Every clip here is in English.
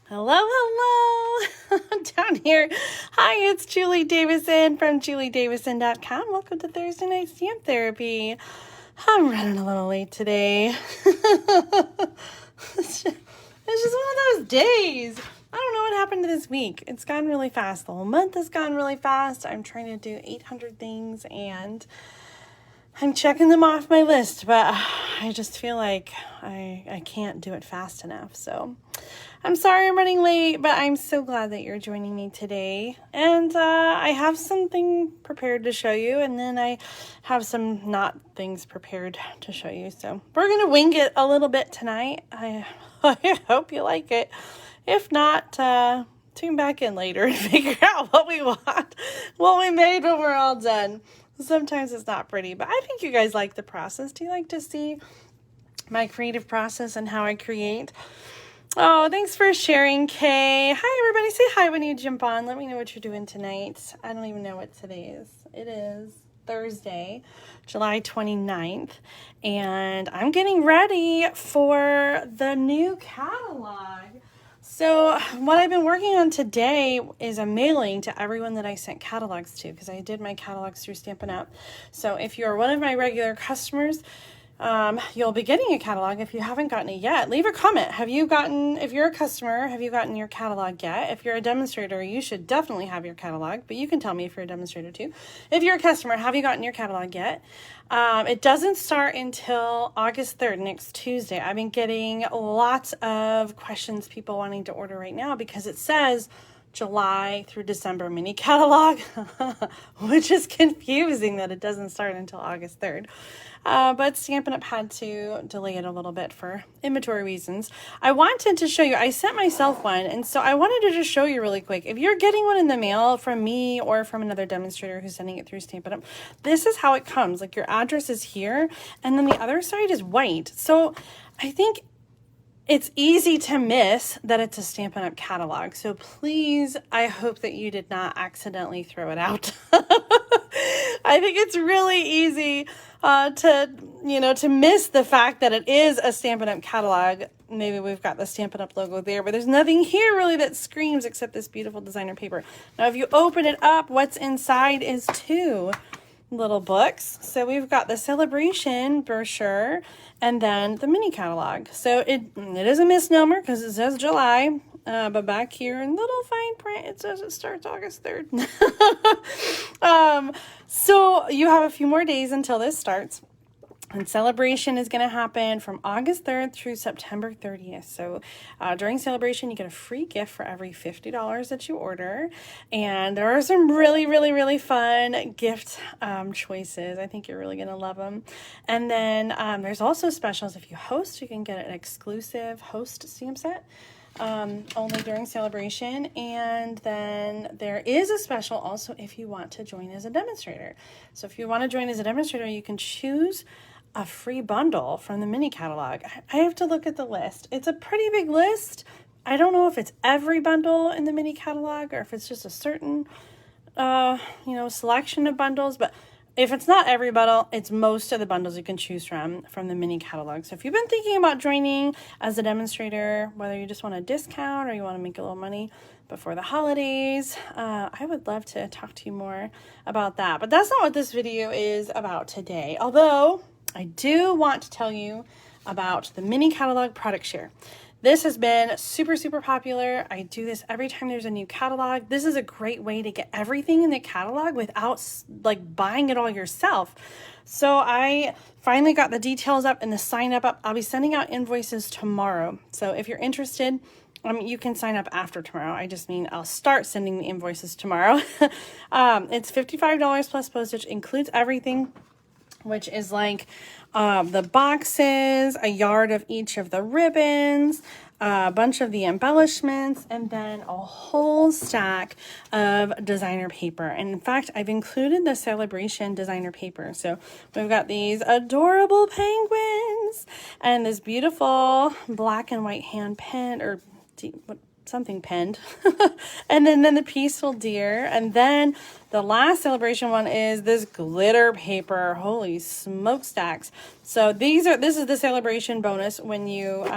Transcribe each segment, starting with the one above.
Hello, hello, down here. Hi, it's Julie Davison from JulieDavison.com. Welcome to Thursday Night Stamp Therapy. I'm running a little late today. It's just one of those days. I don't know what happened to this week. It's gone really fast. The whole month has gone really fast. I'm trying to do 800 things and I'm checking them off my list, but I just feel like I can't do it fast enough. So I'm sorry I'm running late, but I'm so glad that you're joining me today. And I have something prepared to show you, and then I have some not things prepared to show you. So we're going to wing it a little bit tonight. I hope you like it. If not, tune back in later and figure out what we want, what we made when we're all done. Sometimes it's not pretty, but I think you guys like the process. Do you like to see my creative process and how I create? Oh, thanks for sharing, Kay. Hi, everybody. Say hi when you jump on. Let me know what you're doing tonight. I don't even know what today is. It is Thursday, July 29th, and I'm getting ready for the new catalog. So what I've been working on today is a mailing to everyone that I sent catalogs to, because I did my catalogs through Stampin' Up. So if you're one of my regular customers, you'll be getting a catalog. If you haven't gotten it yet, leave a comment. If you're a customer, have you gotten your catalog yet? If you're a demonstrator, you should definitely have your catalog, but you can tell me if you're a demonstrator too. If you're a customer, have you gotten your catalog yet? It doesn't start until August 3rd, next Tuesday. I've been getting lots of questions, people wanting to order right now because it says July through December mini catalog, which is confusing that it doesn't start until August 3rd. But Stampin' Up! Had to delay it a little bit for inventory reasons. I wanted to show you, I sent myself one, and so I wanted to just show you really quick. If you're getting one in the mail from me or from another demonstrator who's sending it through Stampin' Up!, this is how it comes. Like, your address is here, and then the other side is white. So I think it's easy to miss that it's a Stampin' Up! Catalog. So please, I hope that you did not accidentally throw it out. I think it's really easy to miss the fact that it is a Stampin' Up! Catalog. Maybe we've got the Stampin' Up! Logo there, but there's nothing here really that screams except this beautiful designer paper. Now, if you open it up, what's inside is two little books. So we've got the celebration brochure and then the mini catalog. So it is a misnomer because it says July, but back here in little fine print it says it starts August 3rd. So you have a few more days until this starts. And celebration is going to happen from August 3rd through September 30th. So during celebration, you get a free gift for every $50 that you order. And there are some really, really, really fun gift choices. I think you're really going to love them. And then there's also specials. If you host, you can get an exclusive host stamp set. Only during celebration. And then there is a special also if you want to join as a demonstrator. So if you want to join as a demonstrator, you can choose a free bundle from the mini catalog. I have to look at the list. It's a pretty big list. I don't know if it's every bundle in the mini catalog or if it's just a certain selection of bundles, but if it's not every bundle, it's most of the bundles you can choose from the mini catalog. So if you've been thinking about joining as a demonstrator, whether you just want a discount or you want to make a little money before the holidays, I would love to talk to you more about that. But that's not what this video is about today. Although I do want to tell you about the mini catalog product share. This has been super, super popular. I do this every time there's a new catalog. This is a great way to get everything in the catalog without buying it all yourself. So I finally got the details up and the sign up. I'll be sending out invoices tomorrow. So if you're interested, you can sign up after tomorrow. I just mean I'll start sending the invoices tomorrow. It's $55 plus postage, includes everything, which is like the boxes, a yard of each of the ribbons, a bunch of the embellishments, and then a whole stack of designer paper. And in fact, I've included the celebration designer paper. So we've got these adorable penguins and this beautiful black and white hand pen or something pinned. And then the peaceful deer. And then the last celebration one is this glitter paper. Holy smokestacks. So this is the celebration bonus. When you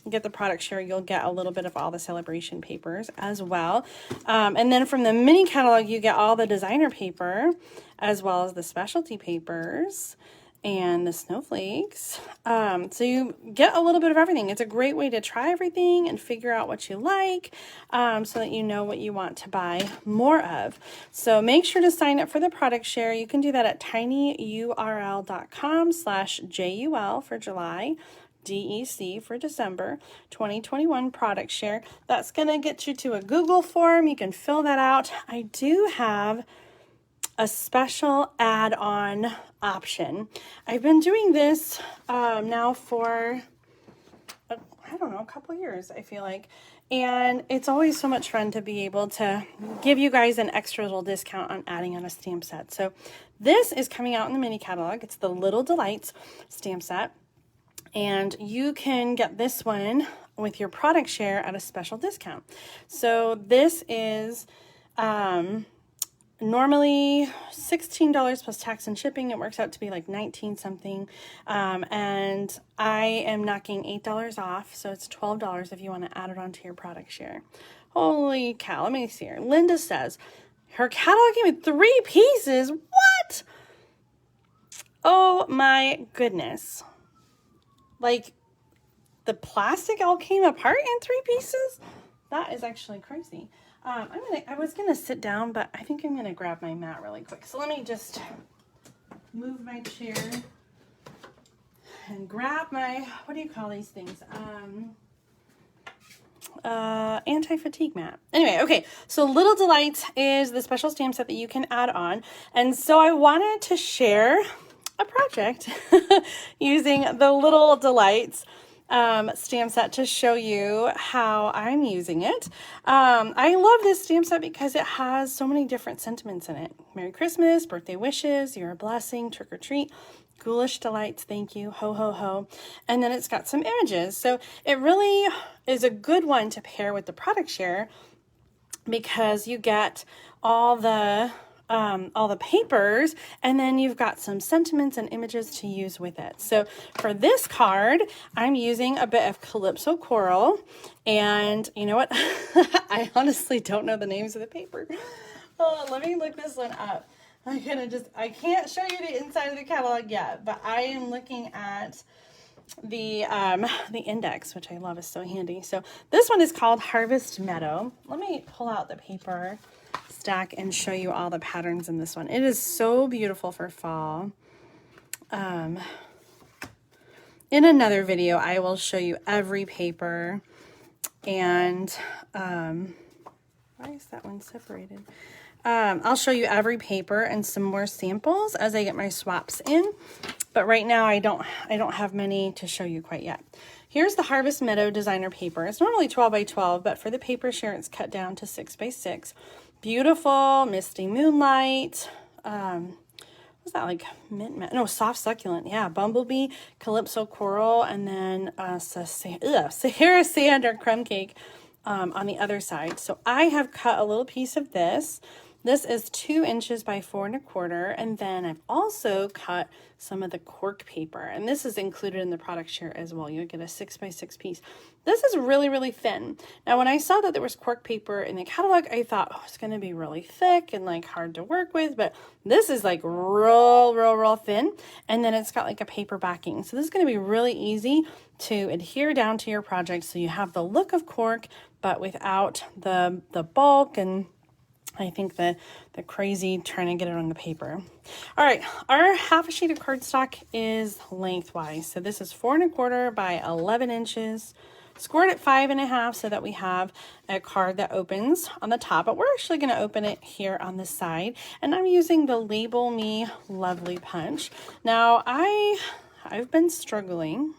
get the product share, you'll get a little bit of all the celebration papers as well. And then from the mini catalog, you get all the designer paper as well as the specialty papers and the snowflakes. So you get a little bit of everything. It's a great way to try everything and figure out what you like, so that you know what you want to buy more of. So make sure to sign up for the product share. You can do that at tinyurl.com/JUL for July, DEC for December 2021 product share. That's going to get you to a Google form. You can fill that out. I do have a special add-on option. I've been doing this now for, I don't know, a couple years, I feel like. And it's always so much fun to be able to give you guys an extra little discount on adding on a stamp set. So this is coming out in the mini catalog. It's the Little Delights stamp set. And you can get this one with your product share at a special discount. So this is normally $16 plus tax and shipping. It works out to be like 19 something. And I am knocking $8 off. So it's $12 if you want to add it onto your product share. Holy cow. Let me see here. Linda says her catalog came with 3 pieces. What? Oh my goodness. Like the plastic all came apart in 3 pieces? That is actually crazy. I was gonna sit down, but I think I'm gonna grab my mat really quick. So let me just move my chair and grab my, what do you call these things? Anti-fatigue mat. Anyway, okay, so Little Delights is the special stamp set that you can add on. And so I wanted to share a project using the Little Delights stamp set to show you how I'm using it. I love this stamp set because it has so many different sentiments in it. Merry Christmas, birthday wishes, you're a blessing, trick or treat, ghoulish delights, thank you, ho ho ho. And then it's got some images. So it really is a good one to pair with the product share because you get all the papers, and then you've got some sentiments and images to use with it. So for this card, I'm using a bit of Calypso Coral, and you know what? I honestly don't know the names of the paper. Oh, let me look this one up. I can't show you the inside of the catalog yet, but I am looking at the index, which I love, is so handy. So this one is called Harvest Meadow. Let me pull out the paper stack and show you all the patterns in this one. It is so beautiful for fall. In another video, I will show you every paper, and why is that one separated? I'll show you every paper and some more samples as I get my swaps in, but right now I don't have many to show you quite yet. Here's the Harvest Meadow designer paper. It's normally 12 by 12, but for the paper share, it's cut down to 6 by 6. Beautiful, misty moonlight. Was that like mint? No, soft succulent. Yeah, bumblebee, Calypso Coral, and then Sahara Sand or crumb cake on the other side. So I have cut a little piece of this. This is 2 inches by 4 1/4, and then I've also cut some of the cork paper, and this is included in the product share as well. You'll get a 6 by 6 piece. This is really, really thin. Now, when I saw that there was cork paper in the catalog, I thought, oh, it's going to be really thick and like hard to work with, but this is like real thin, and then it's got like a paper backing. So this is going to be really easy to adhere down to your project, so you have the look of cork, but without the bulk and I think the crazy trying to get it on the paper. All right, our half a sheet of cardstock is lengthwise. So this is 4 1/4 by 11 inches, scored at 5 1/2 so that we have a card that opens on the top, but we're actually going to open it here on the side. And I'm using the Label Me Lovely punch. Now I've been struggling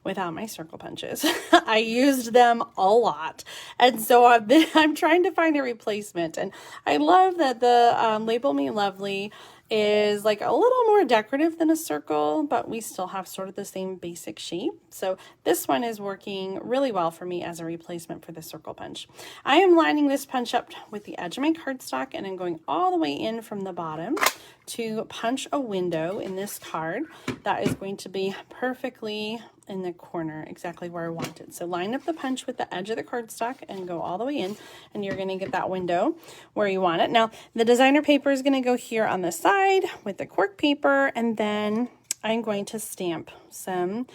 without my circle punches. I used them a lot, and so I'm trying to find a replacement. And I love that the Label Me Lovely is like a little more decorative than a circle, but we still have sort of the same basic shape. So this one is working really well for me as a replacement for the circle punch. I am lining this punch up with the edge of my cardstock, and I'm going all the way in from the bottom to punch a window in this card that is going to be perfectly in the corner, exactly where I want it. So line up the punch with the edge of the cardstock and go all the way in, and you're going to get that window where you want it. Now the designer paper is going to go here on the side with the cork paper, and then I'm going to stamp some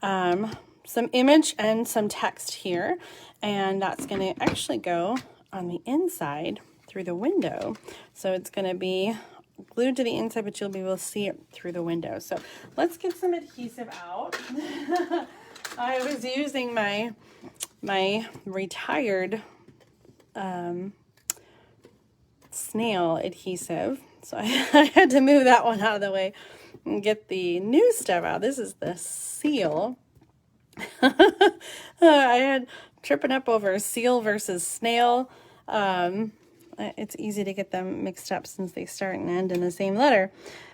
image and some text here, and that's going to actually go on the inside through the window. So it's going to be glued to the inside, but you'll be able to see it through the window. So let's get some adhesive out. I was using my retired snail adhesive, so I had to move that one out of the way and get the new stuff out. This is the seal. I had tripping up over seal versus snail. It's easy to get them mixed up since they start and end in the same letter.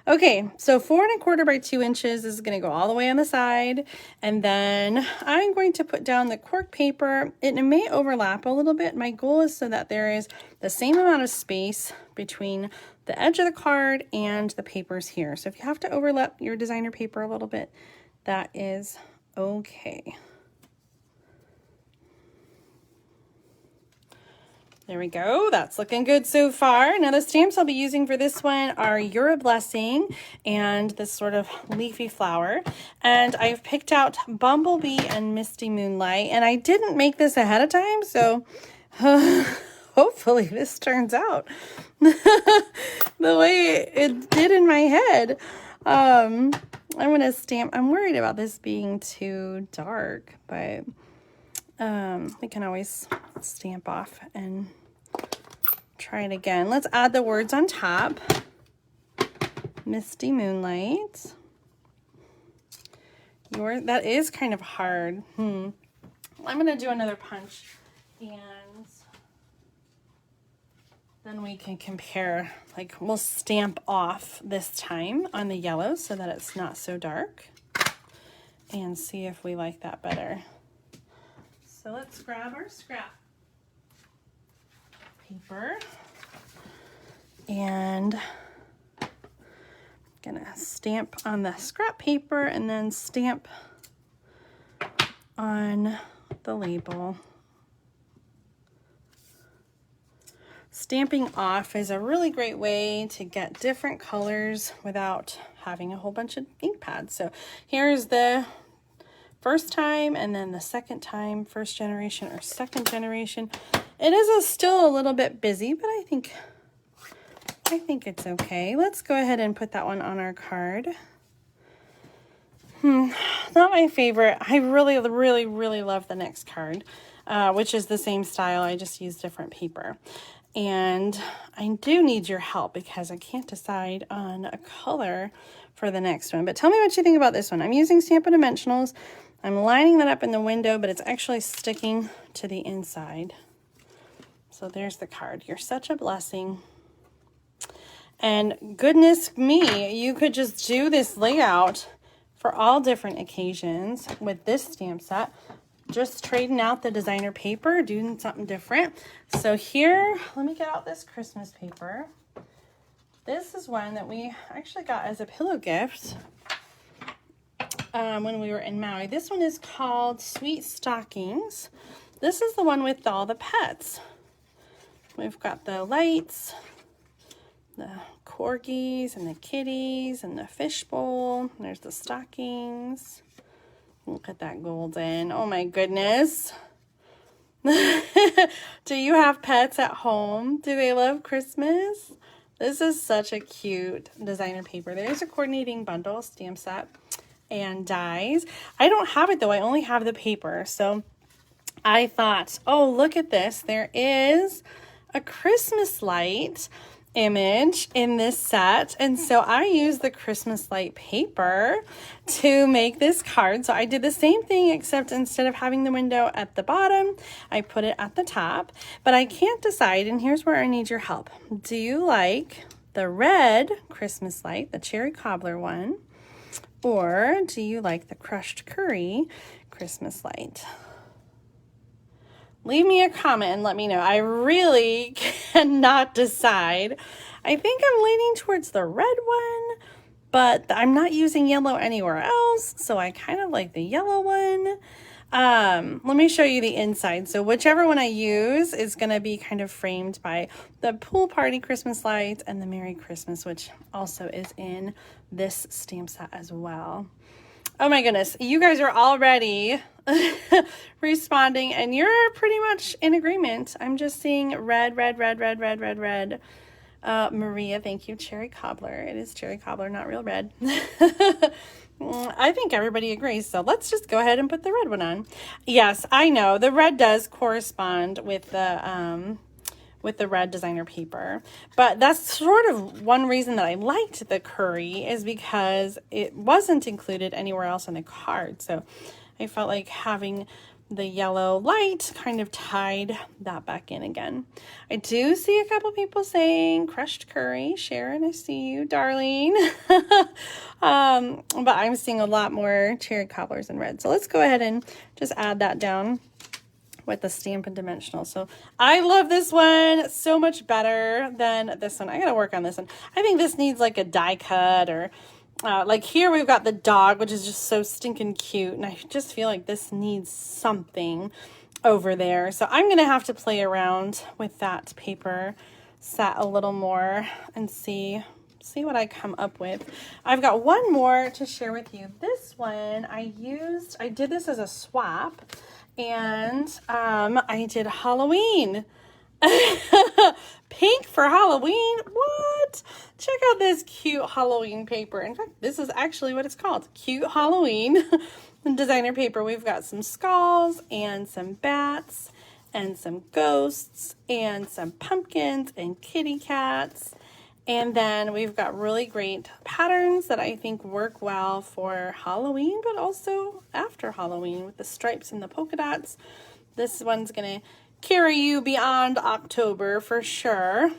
Okay, so 4 1/4 by 2 inches is going to go all the way on the side, and then I'm going to put down the cork paper. It may overlap a little bit. My goal is so that there is the same amount of space between the edge of the card and the papers here. So if you have to overlap your designer paper a little bit, that is okay. There we go. That's looking good so far. Now the stamps I'll be using for this one are You're a Blessing and this sort of leafy flower. And I've picked out Bumblebee and Misty Moonlight. And I didn't make this ahead of time, so hopefully this turns out the way it did in my head. I'm going to stamp. I'm worried about this being too dark, but we can always stamp off and try it again. Let's add the words on top. Misty Moonlight. That is kind of hard. I'm going to do another punch, and then we can compare. Like, we'll stamp off this time on the yellow so that it's not so dark, and see if we like that better. So let's grab our scrap paper, and I'm gonna stamp on the scrap paper and then stamp on the label. Stamping off is a really great way to get different colors without having a whole bunch of ink pads. So here's the first time, and then the second time, first generation or second generation. It is still a little bit busy, but I think it's okay. Let's go ahead and put that one on our card. Not my favorite. I really, really, really love the next card, which is the same style. I just use different paper. And I do need your help because I can't decide on a color for the next one. But tell me what you think about this one. I'm using Stampin' Dimensionals. I'm lining that up in the window, but it's actually sticking to the inside. So there's the card. You're such a blessing. And goodness me, you could just do this layout for all different occasions with this stamp set. Just trading out the designer paper, doing something different. So here, let me get out this Christmas paper. This is one that we actually got as a pillow gift when we were in Maui. This one is called Sweet Stockings. This is the one with all the pets. We've got the lights, the corgis and the kitties and the fishbowl. There's the stockings. Look at that golden. Oh my goodness. Do you have pets at home? Do they love Christmas? This is such a cute designer paper. There's a coordinating bundle stamp set and dies. I don't have it though. I only have the paper. So I thought, oh, look at this. There is a Christmas light image in this set, and so I used the Christmas light paper to make this card. So I did the same thing, except instead of having the window at the bottom, I put it at the top. But I can't decide, and here's where I need your help. Do you like the red Christmas light, the cherry cobbler one? Or do you like the crushed curry Christmas light? Leave me a comment and let me know. I really cannot decide. I think I'm leaning towards the red one, but I'm not using yellow anywhere else, so I kind of like the yellow one. Let me show you the inside. So whichever one I use is going to be kind of framed by the pool party Christmas lights and the Merry Christmas, which also is in this stamp set as well. Oh my goodness, you guys are already responding and you're pretty much in agreement. I'm just seeing red, red, red, red, red, red, red. Maria, thank you. Cherry cobbler. It is cherry cobbler, not real red. I think everybody agrees, so let's just go ahead and put the red one on. Yes, I know the red does correspond with the red designer paper, but that's sort of one reason that I liked the curry is because it wasn't included anywhere else on the card. So I felt like having the yellow light kind of tied that back in again. I do see a couple people saying crushed curry. Sharon, I see you, darling. But I'm seeing a lot more cherry cobblers and red. So let's go ahead and just add that down with the Stampin' Dimensional. So I love this one so much better than this one. I gotta work on this one. I think this needs like a die cut or like here we've got the dog, which is just so stinking cute. And I just feel like this needs something over there. So I'm going to have to play around with that paper set a little more and see what I come up with. I've got one more to share with you. This one I did this as a swap and I did Halloween. Pink for Halloween? What? Check out this cute Halloween paper. In fact, this is actually what it's called. Cute Halloween designer paper. We've got some skulls and some bats and some ghosts and some pumpkins and kitty cats. And then we've got really great patterns that I think work well for Halloween, but also after Halloween with the stripes and the polka dots. This one's going to carry you beyond October for sure.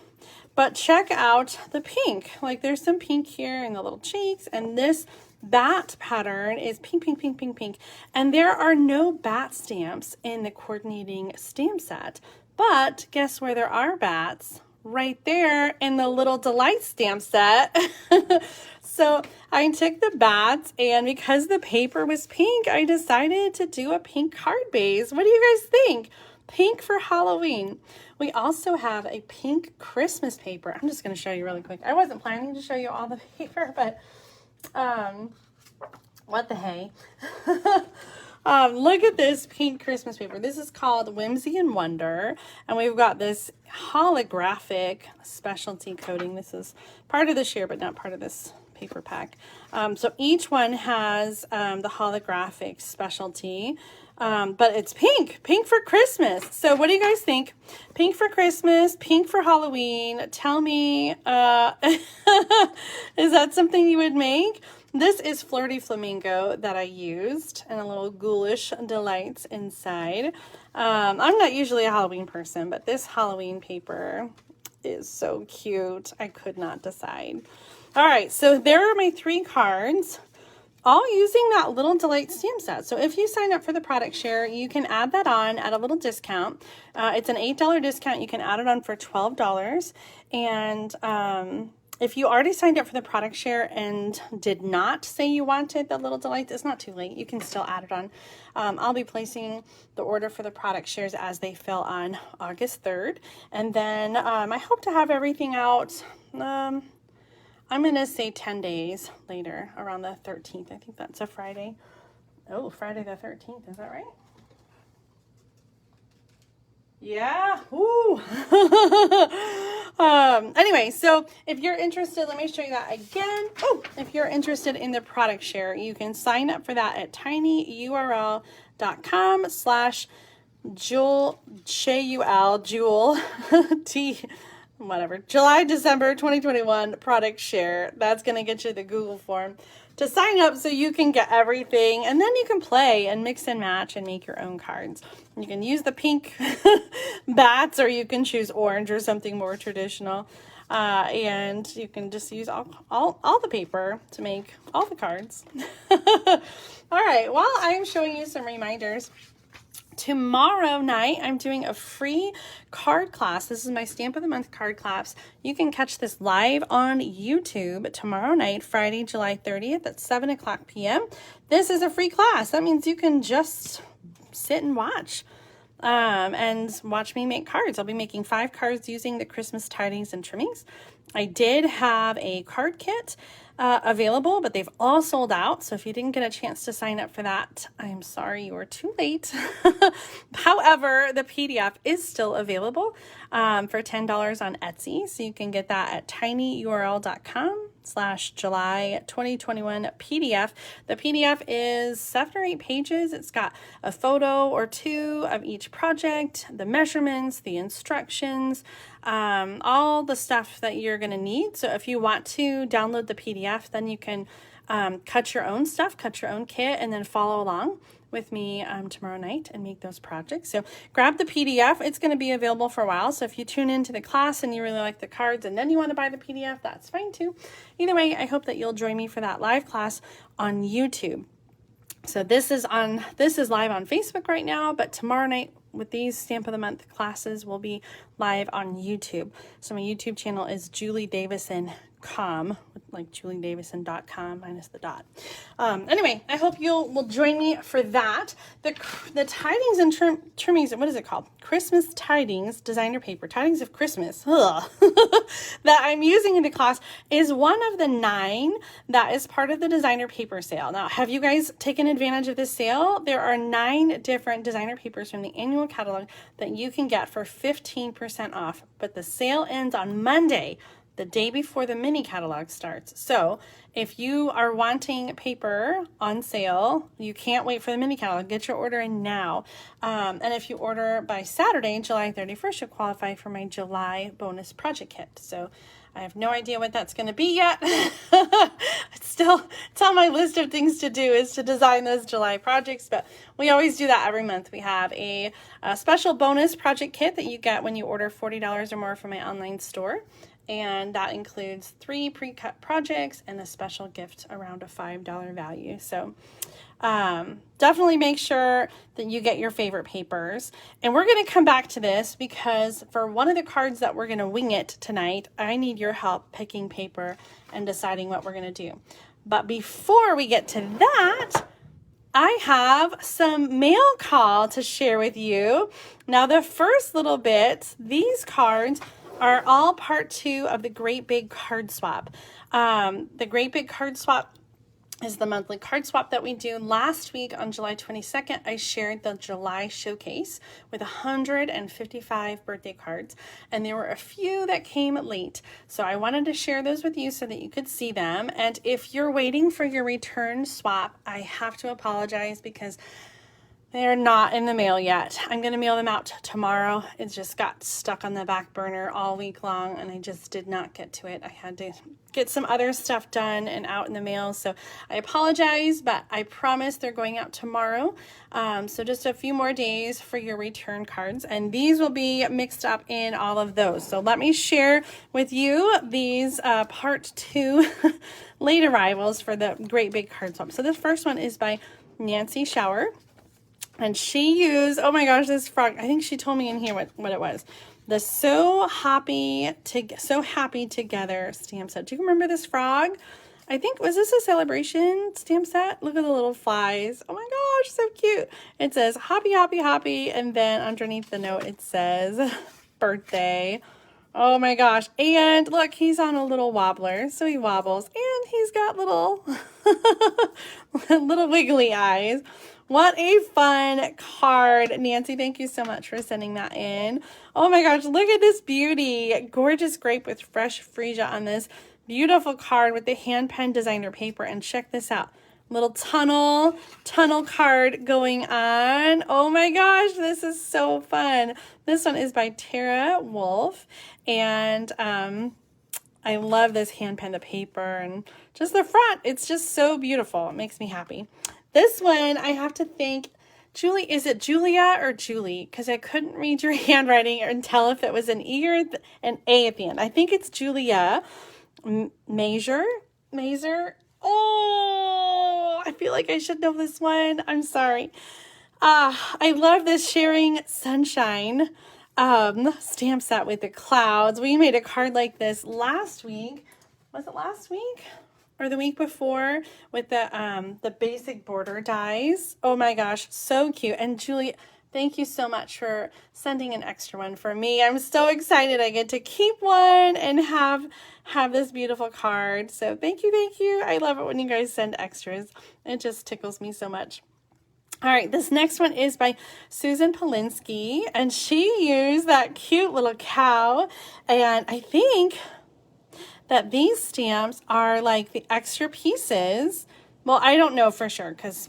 But check out the pink. Like there's some pink here in the little cheeks, and this bat pattern is pink, pink, pink, pink, pink. And there are no bat stamps in the coordinating stamp set. But guess where there are bats? Right there in the Little Delight stamp set. So I took the bats, and because the paper was pink, I decided to do a pink card base. What do you guys think? Pink for Halloween. We also have a pink Christmas paper. I'm just going to show you really quick. I wasn't planning to show you all the paper, but what the hey. Look at this pink Christmas paper. This is called Whimsy and Wonder, and we've got this holographic specialty coating. This is part of the share, but not part of this paper pack. So each one has the holographic specialty. But it's pink for Christmas. So what do you guys think? Pink for Christmas, pink for Halloween. Tell me, is that something you would make? This is Flirty Flamingo that I used and a little ghoulish delights inside. I'm not usually a Halloween person, but this Halloween paper is so cute. I could not decide. All right, so there are my 3 cards, all using that Little Delight stamp set. So if you sign up for the product share, you can add that on at a little discount. It's an $8 discount. You can add it on for $12. And if you already signed up for the product share and did not say you wanted the Little Delights, it's not too late. You can still add it on. I'll be placing the order for the product shares as they fill on August 3rd. And then I hope to have everything out I'm going to say 10 days later, around the 13th. I think that's a Friday. Oh, Friday the 13th. Is that right? Yeah. Woo. Anyway, so if you're interested, let me show you that again. Oh, if you're interested in the product share, you can sign up for that at tinyurl.com/Jewel, July-December 2021 product share. That's going to get you the Google form to sign up so you can get everything, and then you can play and mix and match and make your own cards. You can use the pink bats, or you can choose orange or something more traditional. and you can just use all the paper to make all the cards. All right, while I'm showing you some reminders, tomorrow night, I'm doing a free card class. This is my Stamp of the Month card class. You can catch this live on YouTube tomorrow night, Friday, July 30th at 7 o'clock p.m. This is a free class. That means you can just sit and watch me make cards. I'll be making 5 cards using the Christmas Tidings and Trimmings. I did have a card kit available, but they've all sold out. So if you didn't get a chance to sign up for that, I'm sorry, you are too late. However, the PDF is still available for $10 on Etsy. So you can get that at tinyurl.com/July 2021 PDF. The PDF is 7 or 8 pages. It's got a photo or 2 of each project, the measurements, the instructions, all the stuff that you're going to need. So if you want to download the PDF, then you can cut your own stuff, cut your own kit, and then follow along with me tomorrow night and make those projects. So grab the PDF. It's going to be available for a while. So if you tune into the class and you really like the cards and then you want to buy the PDF, that's fine too. Either way, I hope that you'll join me for that live class on YouTube. So this is live on Facebook right now, but tomorrow night with these Stamp of the Month classes will be live on YouTube. So my YouTube channel is juliedavison.com, like juliedavison.com minus the dot. Anyway, I hope will join me for that. The Tidings and Trimmings, what is it called? Christmas Tidings designer paper, Tidings of Christmas, that I'm using in the class is one of the 9 that is part of the designer paper sale. Now, have you guys taken advantage of this sale? There are 9 different designer papers from the annual catalog that you can get for 15% off, but the sale ends on Monday, the day before the mini catalog starts. So if you are wanting paper on sale, you can't wait for the mini catalog. Get your order in now. And if you order by Saturday, July 31st, you'll qualify for my July bonus project kit. So I have no idea what that's going to be yet. It's on my list of things to do is to design those July projects, but we always do that every month. We have a special bonus project kit that you get when you order $40 or more from my online store. And that includes 3 pre-cut projects and a special gift around a $5 value. So definitely make sure that you get your favorite papers. And we're going to come back to this because for one of the cards that we're going to wing it tonight, I need your help picking paper and deciding what we're going to do. But before we get to that, I have some mail call to share with you. Now, the first little bit, these cards are all part 2 of the Great Big Card Swap. The Great Big Card Swap is the monthly card swap that we do. Last week on July 22nd, I shared the July showcase with 155 birthday cards, and there were a few that came late. So I wanted to share those with you so that you could see them. And if you're waiting for your return swap, I have to apologize because they're not in the mail yet. I'm going to mail them out tomorrow. It just got stuck on the back burner all week long, and I just did not get to it. I had to get some other stuff done and out in the mail, so I apologize, but I promise they're going out tomorrow. So just a few more days for your return cards, and these will be mixed up in all of those. So let me share with you these part 2 late arrivals for the Great Big Card Swap. So this first one is by Nancy Shower. And she used, oh my gosh, this frog. I think she told me in here what it was. The So Happy Together stamp set. Do you remember this frog? I think, was this a celebration stamp set? Look at the little flies. Oh my gosh, so cute. It says happy, happy, happy. And then underneath the note, it says birthday. Oh my gosh. And look, he's on a little wobbler. So he wobbles. And he's got little, little wiggly eyes. What a fun card. Nancy, thank you so much for sending that in. Oh my gosh, look at this beauty. Gorgeous grape with fresh freesia on this beautiful card with the hand pen designer paper. And check this out. Little tunnel card going on. Oh my gosh, this is so fun. This one is by Tara Wolf. And I love this hand pen, the paper, and just the front. It's just so beautiful. It makes me happy. This one, I have to thank Julie, is it Julia or Julie? Because I couldn't read your handwriting and tell if it was an E or an A at the end. I think it's Julia. Mazer? Oh, I feel like I should know this one. I'm sorry. I love this Sharing Sunshine stamp set with the clouds. We made a card like this last week. Was it last week? Or the week before with the basic border dies. Oh my gosh, so cute. And Julie, thank you so much for sending an extra one for me. I'm so excited I get to keep one and have this beautiful card. So thank you, thank you. I love it when you guys send extras. It just tickles me so much. All right, this next one is by Susan Polinsky, and she used that cute little cow, and I think that these stamps are like the extra pieces. Well, I don't know for sure because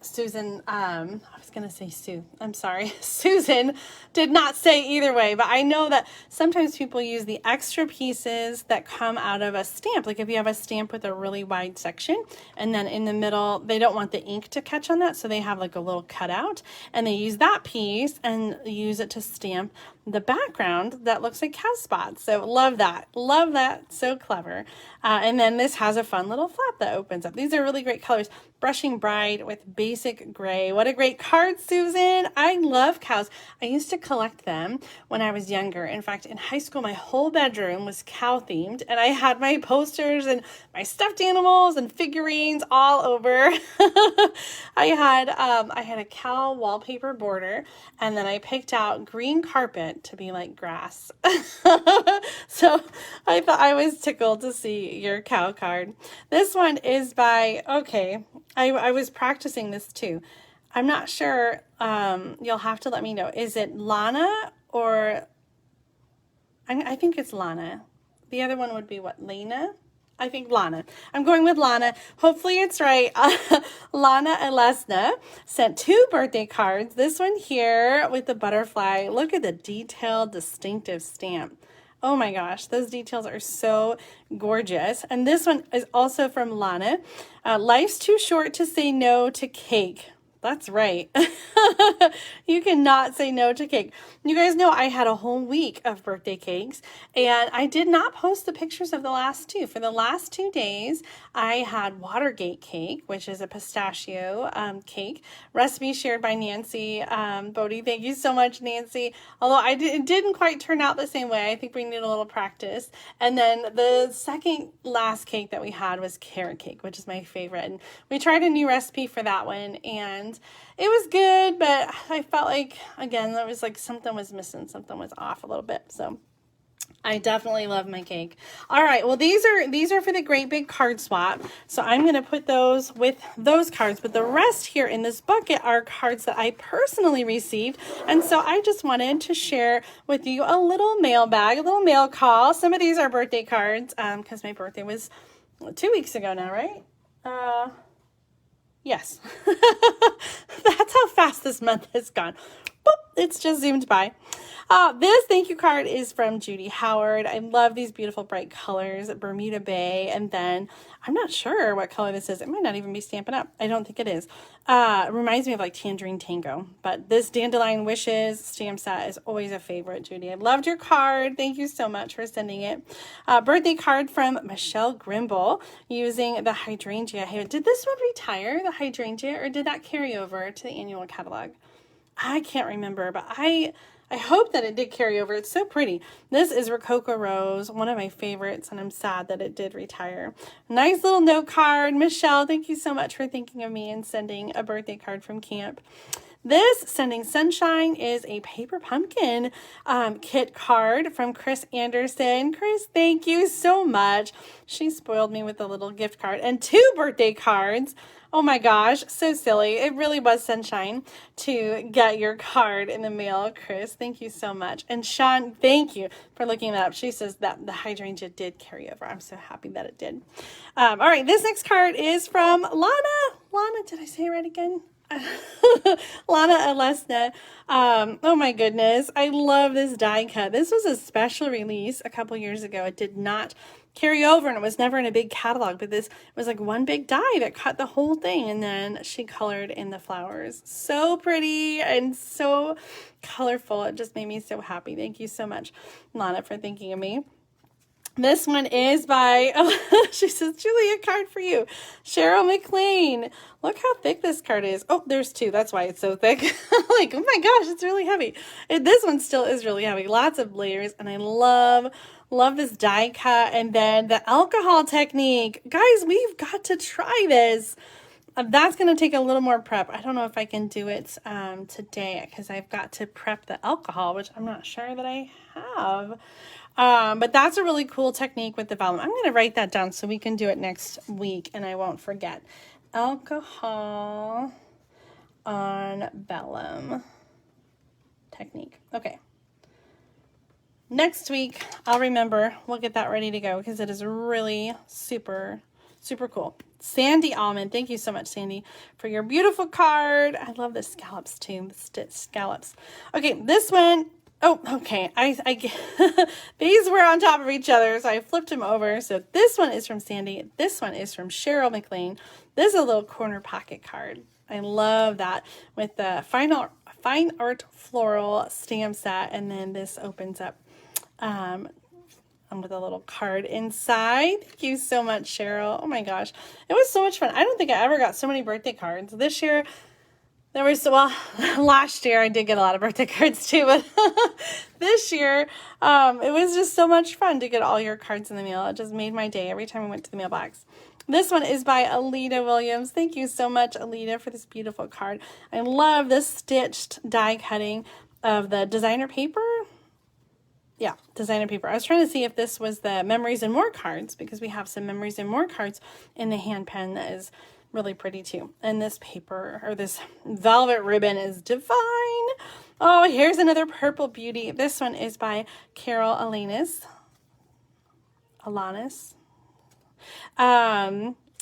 Susan, I was going to say Sue. I'm sorry. Susan did not say either way, but I know that sometimes people use the extra pieces that come out of a stamp. Like if you have a stamp with a really wide section and then in the middle, they don't want the ink to catch on that. So they have like a little cutout and they use that piece and use it to stamp the background that looks like cow spots. So love that. Love that. So clever. And then this has a fun little flap that opens up. These are really great colors. Brushing Bride with basic gray. What a great card, Susan. I love cows. I used to collect them when I was younger. In fact, in high school, my whole bedroom was cow themed and I had my posters and my stuffed animals and figurines all over. I had a cow wallpaper border and then I picked out green carpet to be like grass. So I thought I was tickled to see your cow card. This one is by, okay, I was practicing this too. I'm not sure. You'll have to let me know. Is it Lana or I think it's Lana. The other one would be what? Lena? I think Lana. I'm going with Lana. Hopefully it's right. Lana Alesna sent 2 birthday cards. This one here with the butterfly. Look at the detailed, distinctive stamp. Oh my gosh, those details are so gorgeous. And this one is also from Lana. Life's too short to say no to cake. That's right. You cannot say no to cake. You guys know I had a whole week of birthday cakes and I did not post the pictures of the last 2. For the last 2 days, I had Watergate cake, which is a pistachio cake. Recipe shared by Nancy Bodie. Thank you so much, Nancy. Although it didn't quite turn out the same way. I think we need a little practice. And then the second last cake that we had was carrot cake, which is my favorite. And we tried a new recipe for that one and it was good, but I felt like, again, there was like something was missing. Something was off a little bit. So I definitely love my cake. All right. Well, these are for the Great Big Card Swap. So I'm going to put those with those cards, but the rest here in this bucket are cards that I personally received. And so I just wanted to share with you a little mailbag, a little mail call. Some of these are birthday cards, because my birthday was 2 weeks ago now, right? Yes. That's how fast this month has gone. Boop, it's just zoomed by. This thank you card is from Judy Howard. I love these beautiful bright colors, Bermuda Bay, and then I'm not sure what color this is. It might not even be Stampin' Up. I don't think it is. It reminds me of like Tangerine Tango, but this Dandelion Wishes stamp set is always a favorite, Judy. I loved your card. Thank you so much for sending it. Birthday card from Michelle Grimble using the hydrangea. Hey, did this one retire, the hydrangea, or did that carry over to the annual catalog? I can't remember, but I hope that it did carry over. It's so pretty. This is Rococo Rose, one of my favorites, and I'm sad that it did retire. Nice little note card. Michelle, thank you so much for thinking of me and sending a birthday card from camp. This Sending Sunshine is a paper pumpkin kit card from Chris Anderson. Chris, thank you so much. She spoiled me with a little gift card and 2 birthday cards. Oh my gosh, so silly. It really was sunshine to get your card in the mail, Chris. Thank you so much. And Sean, thank you for looking that up. She says that the hydrangea did carry over. I'm so happy that it did. All right, this next card is from Lana. Lana, did I say it right again? Lana Alesna. Oh my goodness. I love this die cut. This was a special release a couple years ago. It did not carry over and it was never in a big catalog, but this was like one big die that cut the whole thing. And then she colored in the flowers. So pretty and so colorful. It just made me so happy. Thank you so much, Lana, for thinking of me. This one is by, she says, Julie, a card for you. Cheryl McLean. Look how thick this card is. Oh, there's two. That's why it's so thick. Like, oh my gosh, it's really heavy. This one still is really heavy. Lots of layers. And I love this die cut. And then the alcohol technique. Guys, we've got to try this. That's going to take a little more prep. I don't know if I can do it today because I've got to prep the alcohol, which I'm not sure that I have. But that's a really cool technique with the vellum. I'm going to write that down so we can do it next week and I won't forget. Alcohol on vellum technique. Okay. Next week, I'll remember. We'll get that ready to go because it is really super, super cool. Sandy Almond. Thank you so much, Sandy, for your beautiful card. I love the scallops too, the stitched scallops. Okay, this one. Oh, okay. These were on top of each other, so I flipped them over. So this one is from Sandy. This one is from Cheryl McLean. This is a little corner pocket card. I love that with the fine art floral stamp set, and then this opens up with a little card inside. Thank you so much, Cheryl. Oh my gosh, it was so much fun. I don't think I ever got so many birthday cards this year. There was, well, last year I did get a lot of birthday cards too, but this year, it was just so much fun to get all your cards in the mail. It just made my day every time I went to the mailbox. This one is by Alita Williams. Thank you so much, Alita, for this beautiful card. I love this stitched die cutting of the designer paper. Yeah, designer paper. I was trying to see if this was the Memories and More cards because we have some Memories and More cards in the hand pen that is really pretty too. And this paper or this velvet ribbon is divine. Oh, here's another purple beauty. This one is by Carol Alanis.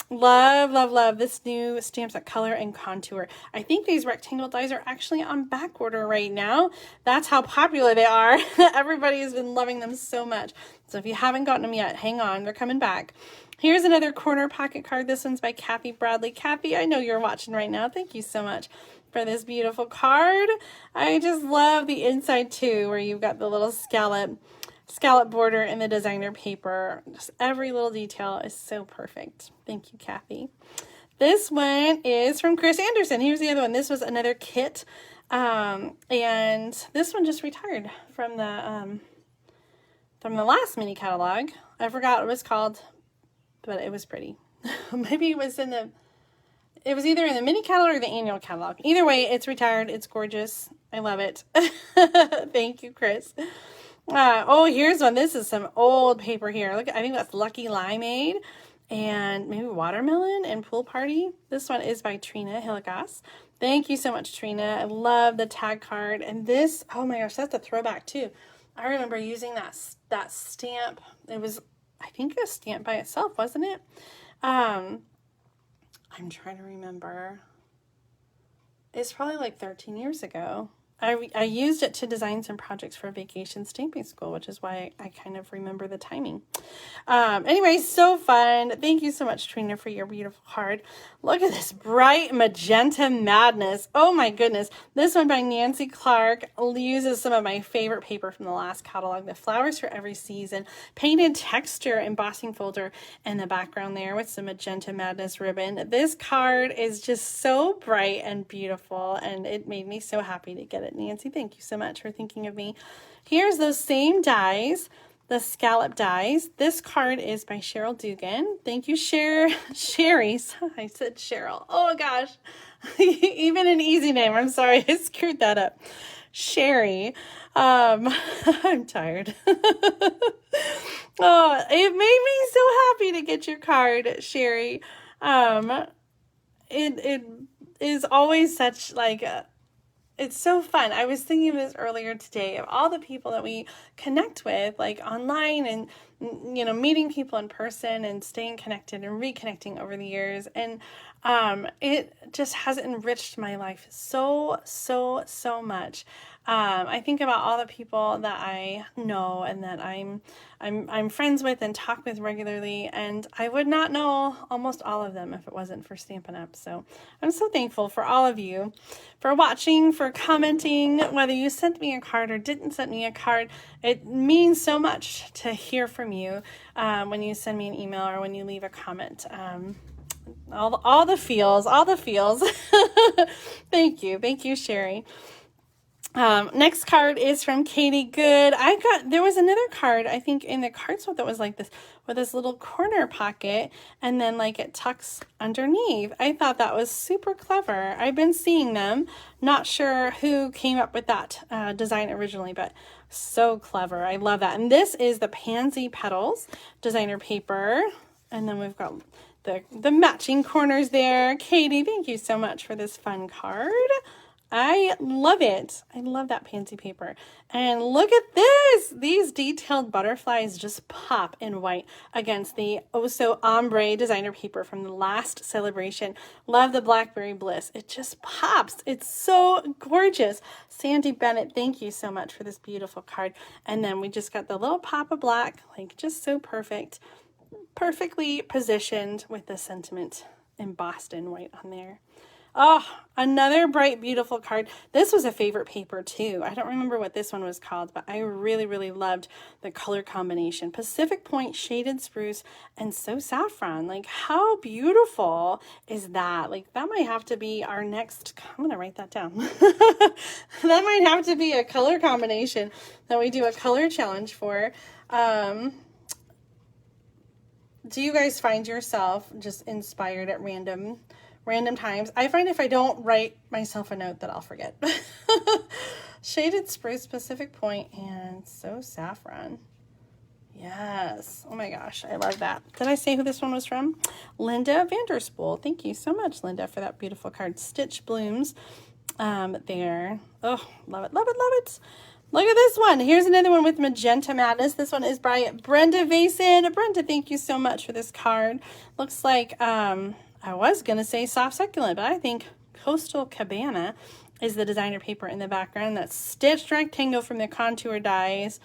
Love this new stamp set, Color and Contour. I think these rectangle dies are actually on back order right now. That's how popular they are. Everybody has been loving them so much. So if you haven't gotten them yet, hang on, they're coming back. Here's another corner pocket card. This one's by Kathy Bradley. Kathy, I know you're watching right now. Thank you so much for this beautiful card. I just love the inside too, where you've got the little scallop border in the designer paper. Just every little detail is so perfect. Thank you, Kathy. This one is from Chris Anderson. Here's the other one. This was another kit. And this one just retired from the last mini catalog. I forgot what it was called, but it was pretty. Maybe it was either in the mini catalog or the annual catalog. Either way, it's retired. It's gorgeous. I love it. Thank you, Chris. Oh, here's one. This is some old paper here. Look, I think that's Lucky Limeade and maybe Watermelon and Pool Party. This one is by Trina Hilligas. Thank you so much, Trina. I love the tag card. And this, oh my gosh, that's a throwback too. I remember using that stamp. It was, I think, a stamp by itself, wasn't it? I'm trying to remember. It's probably like 13 years ago. I used it to design some projects for Vacation Stamping School, which is why I kind of remember the timing. Anyway, so fun. Thank you so much, Trina, for your beautiful card. Look at this bright magenta madness. Oh my goodness. This one by Nancy Clark uses some of my favorite paper from the last catalog, the Flowers for Every Season, painted texture embossing folder in the background there with some magenta madness ribbon. This card is just so bright and beautiful, and it made me so happy to get it. Nancy, thank you so much for thinking of me. Here's those same dies, the scallop dies. This card is by Cheryl Dugan. Thank you, Sherry. I said Cheryl. Oh gosh, even an easy name. I'm sorry, I screwed that up. Sherry. I'm tired. Oh, it made me so happy to get your card, Sherry. It is always such like it's so fun. I was thinking of this earlier today, of all the people that we connect with, like online, and you know, meeting people in person and staying connected and reconnecting over the years. And it just has enriched my life so much. I think about all the people that I know and that I'm friends with and talk with regularly, and I would not know almost all of them if it wasn't for Stampin' Up. So I'm so thankful for all of you, for watching, for commenting, whether you sent me a card or didn't send me a card. It means so much to hear from you when you send me an email or when you leave a comment. All the feels. Thank you, Sherry. Next card is from Katie Good. There was another card, I think, in the card swap that was like this, with this little corner pocket, and then like it tucks underneath. I thought that was super clever. I've been seeing them. Not sure who came up with that design originally, but so clever. I love that. And this is the Pansy Petals designer paper. And then we've got the matching corners there. Katie, thank you so much for this fun card. I love it. I love that pansy paper. And look at this. These detailed butterflies just pop in white against the Oh So Ombre designer paper from the last celebration. Love the Blackberry Bliss. It just pops. It's so gorgeous. Sandy Bennett, thank you so much for this beautiful card. And then we just got the little pop of black, like just so perfect. Perfectly positioned with the sentiment embossed in white on there. Oh, another bright, beautiful card. This was a favorite paper too. I don't remember what this one was called, but I really loved the color combination. Pacific Point, Shaded Spruce, and So Saffron. Like, how beautiful is that? Like, that might have to be our next, I'm going to write that down. That might have to be a color combination that we do a color challenge for. Do you guys find yourself just inspired at random times? I find if I don't write myself a note that I'll forget. Shaded Spruce, Pacific Point, and So Saffron. Yes. Oh my gosh, I love that. Did I say who this one was from? Linda Vanderspool. Thank you so much, Linda, for that beautiful card. Stitch Blooms there. Oh, love it. Look at this one. Here's another one with Magenta Madness. This one is by Brenda Vason. Brenda, thank you so much for this card. Looks like, I was going to say Soft Succulent, but I think Coastal Cabana is the designer paper in the background. That's stitched rectangle from the contour dies.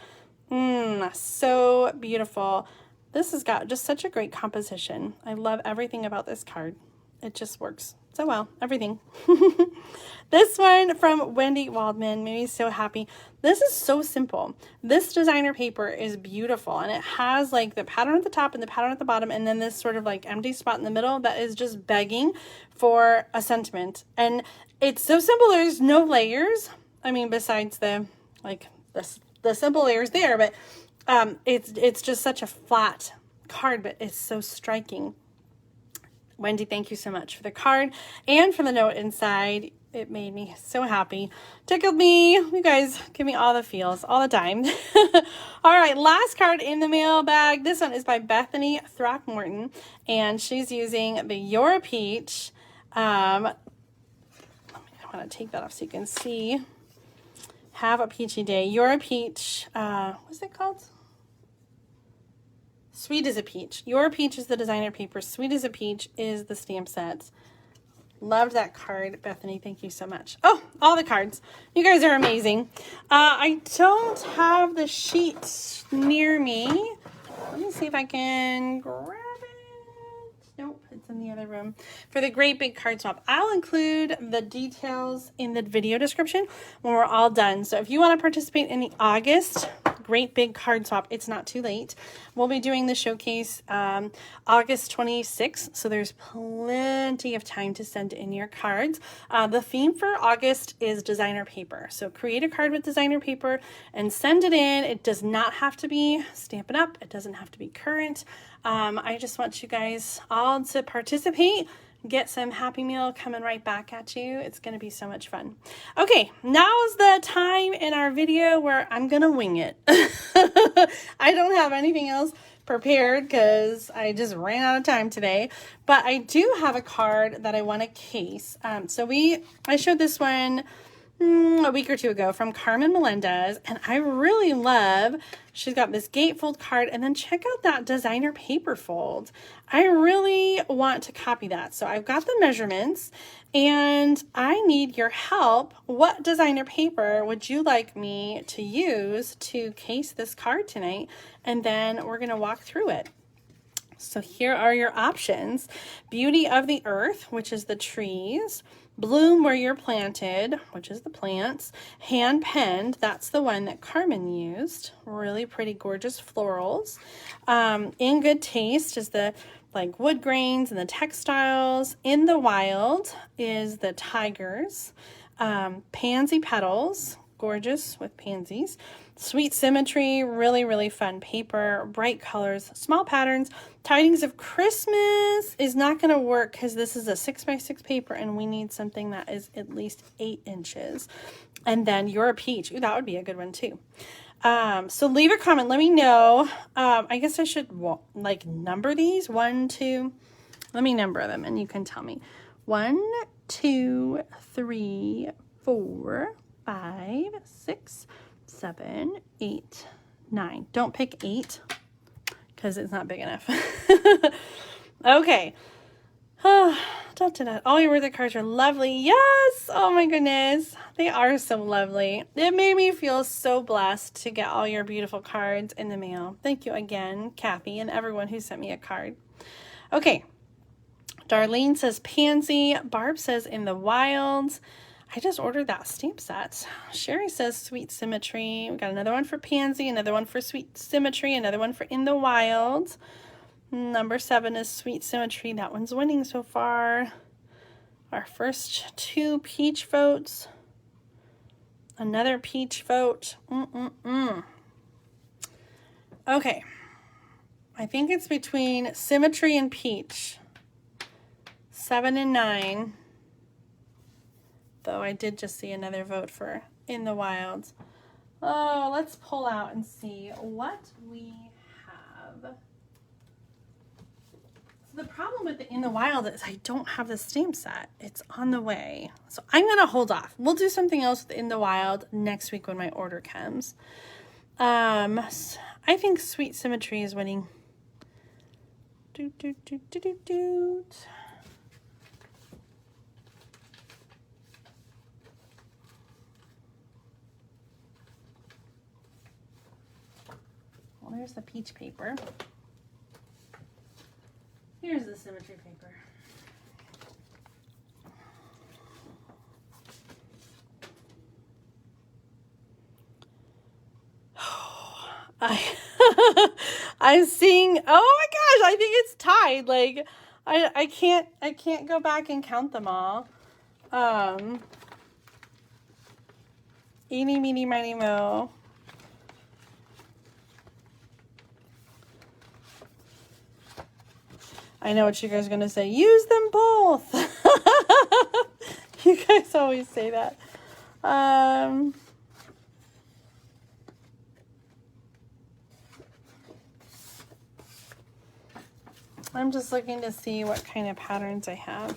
So beautiful. This has got just such a great composition. I love everything about this card. It just works so well. Everything. This one from Wendy Waldman made me so happy. This is so simple. This designer paper is beautiful, and it has like the pattern at the top and the pattern at the bottom, and then this sort of like empty spot in the middle that is just begging for a sentiment. And it's so simple. There's no layers. I mean, besides the like the simple layers there, but it's just such a flat card, but it's so striking. Wendy, thank you so much for the card and for the note inside. It made me so happy. Tickled me. You guys give me all the feels all the time. All right, last card in the mailbag. This one is by Bethany Throckmorton, and she's using the Your Peach. I want to take that off so you can see. Have a Peachy Day. Your Peach. What's it called? Sweet as a Peach. Your Peach is the designer paper. Sweet as a Peach is the stamp sets. Loved that card, Bethany. Thank you so much. Oh, all the cards. You guys are amazing. I don't have the sheet near me. Let me see if I can grab it. Nope, it's in the other room. For the Great Big Card Swap, I'll include the details in the video description when we're all done. So if you want to participate in the August Great Big Card Swap, it's not too late. We'll be doing the showcase August 26th, so there's plenty of time to send in your cards. The theme for August is designer paper. So create a card with designer paper and send it in. It does not have to be Stampin' Up. It doesn't have to be current. I just want you guys all to participate. Get some Happy Meal coming right back at you. It's going to be so much fun. Okay, now's the time in our video where I'm going to wing it. I don't have anything else prepared because I just ran out of time today. But I do have a card that I want to case. I showed this one a week or two ago from Carmen Melendez, and I really love, she's got this gatefold card, and then check out that designer paper fold. I really want to copy that. So I've got the measurements, and I need your help. What designer paper would you like me to use to case this card tonight? And then we're going to walk through it. So here are your options. Beauty of the Earth, which is the trees. Bloom Where You're Planted, which is the plants. Hand penned, that's the one that Carmen used. Really pretty, gorgeous florals. In Good Taste is the like wood grains and the textiles. In the Wild is the tigers. Pansy Petals, gorgeous with pansies. Sweet Symmetry, really, really fun paper, bright colors, small patterns. Tidings of Christmas is not going to work because this is a 6x6 paper and we need something that is at least 8 inches. And then You're a Peach. Ooh, that would be a good one too. So leave a comment. Let me know. I guess I should like number these. 1, 2. Let me number them and you can tell me. 1, 2, 3, 4, 5, 6, 7, 8, 9. Don't pick 8 because it's not big enough. Okay. All your birthday cards are lovely. Yes. Oh my goodness. They are so lovely. It made me feel so blessed to get all your beautiful cards in the mail. Thank you again, Kathy, and everyone who sent me a card. Okay. Darlene says Pansy. Barb says In the Wild. I just ordered that stamp set. Sherry says Sweet Symmetry. We got another one for Pansy, another one for Sweet Symmetry, another one for In the Wild. Number 7 is Sweet Symmetry. That one's winning so far. Our first 2 peach votes. Another peach vote. Okay. I think it's between Symmetry and Peach. 7 and 9. Though I did just see another vote for In the Wild. Oh, let's pull out and see what we have. So the problem with the In the Wild is I don't have the stamp set. It's on the way. So I'm going to hold off. We'll do something else with In the Wild next week when my order comes. I think Sweet Symmetry is winning. There's the peach paper. Here's the symmetry paper. I'm seeing, oh my gosh, I think it's tied. Like I can't go back and count them all. Eeny, meeny, miny, mo. I know what you guys are going to say. Use them both. You guys always say that. I'm just looking to see what kind of patterns I have.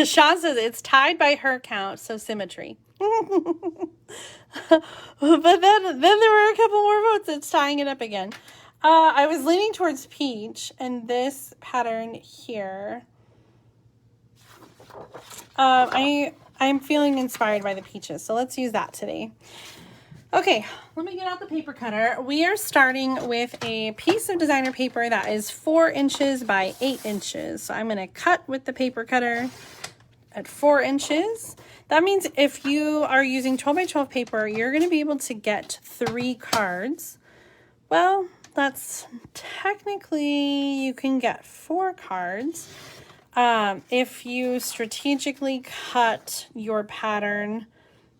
Sean says it's tied by her count, so symmetry. But then there were a couple more votes. It's tying it up again. I was leaning towards peach, and this pattern here. I'm feeling inspired by the peaches, so let's use that today. Okay, let me get out the paper cutter. We are starting with a piece of designer paper that is 4 inches by 8 inches. So I'm going to cut with the paper cutter at 4 inches. That means if you are using 12 by 12 paper, you're going to be able to get 3 cards. Well, that's technically, you can get 4 cards. If you strategically cut your pattern,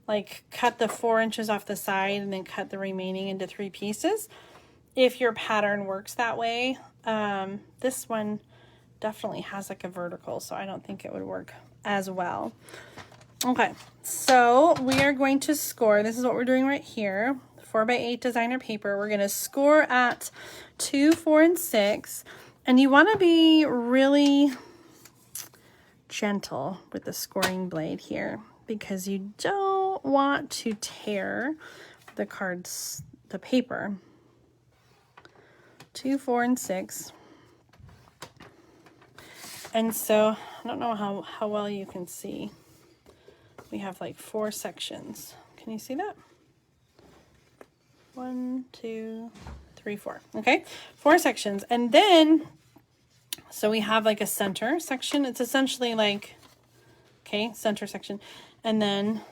like cut the 4 inches off the side and then cut the remaining into 3 pieces. If your pattern works that way, This one definitely has like a vertical, so I don't think it would work as well. Okay, so we are going to score. This is what we're doing right here. 4x8 designer paper. We're going to score at 2, 4, and 6. And you want to be really gentle with the scoring blade here because you don't want to tear the cards, the paper. 2, 4, and 6. And so, I don't know how well you can see. We have like 4 sections. Can you see that? 1, 2, 3, 4. Okay, 4 sections. And then, so we have like a center section. It's essentially like, okay, center section. And then,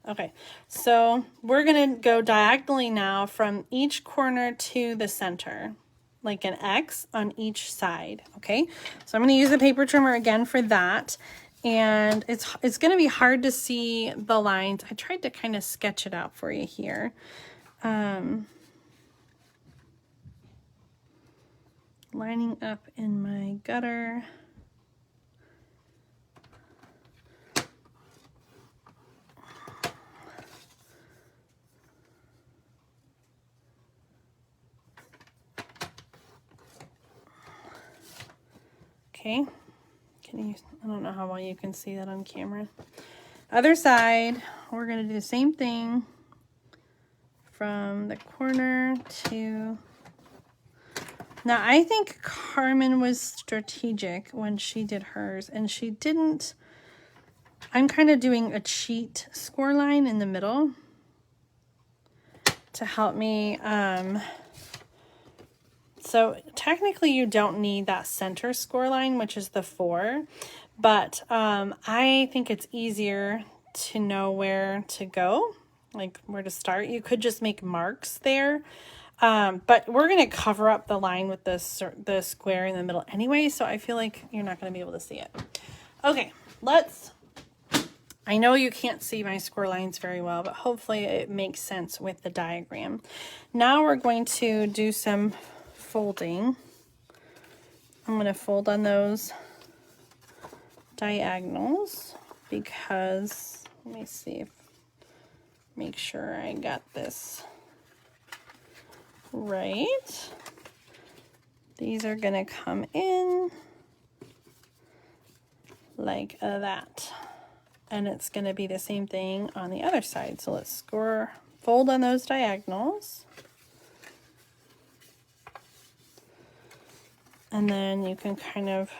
okay, so we're going to go diagonally now from each corner to the center, like an X on each side, okay? So I'm going to use a paper trimmer again for that. And it's going to be hard to see the lines. I tried to kind of sketch it out for you here. Lining up in my gutter. Okay. I don't know how well you can see that on camera. Other side, we're going to do the same thing from the corner to... Now, I think Carmen was strategic when she did hers, and she didn't... I'm kind of doing a cheat score line in the middle to help me. So technically you don't need that center score line, which is the 4, but I think it's easier to know where to go, like where to start. You could just make marks there, but we're going to cover up the line with the square in the middle anyway, so I feel like you're not going to be able to see it. Okay, I know you can't see my score lines very well, but hopefully it makes sense with the diagram. Now we're going to do some folding. I'm going to fold on those diagonals because, let me see if, make sure I got this right. These are going to come in like that. And it's going to be the same thing on the other side. So let's fold on those diagonals. And then you can kind of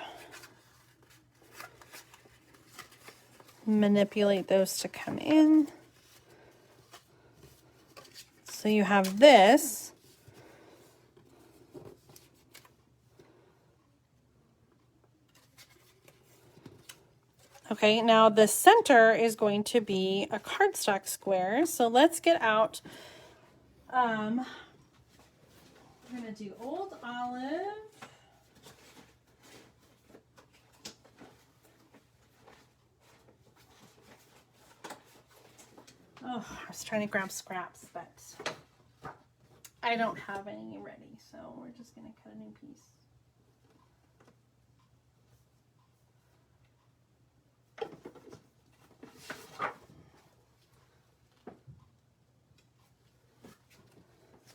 manipulate those to come in. So you have this. Okay, now the center is going to be a cardstock square. So let's get out. We're going to do Old Olive. Oh, I was trying to grab scraps, but I don't have any ready, so we're just going to cut a new piece.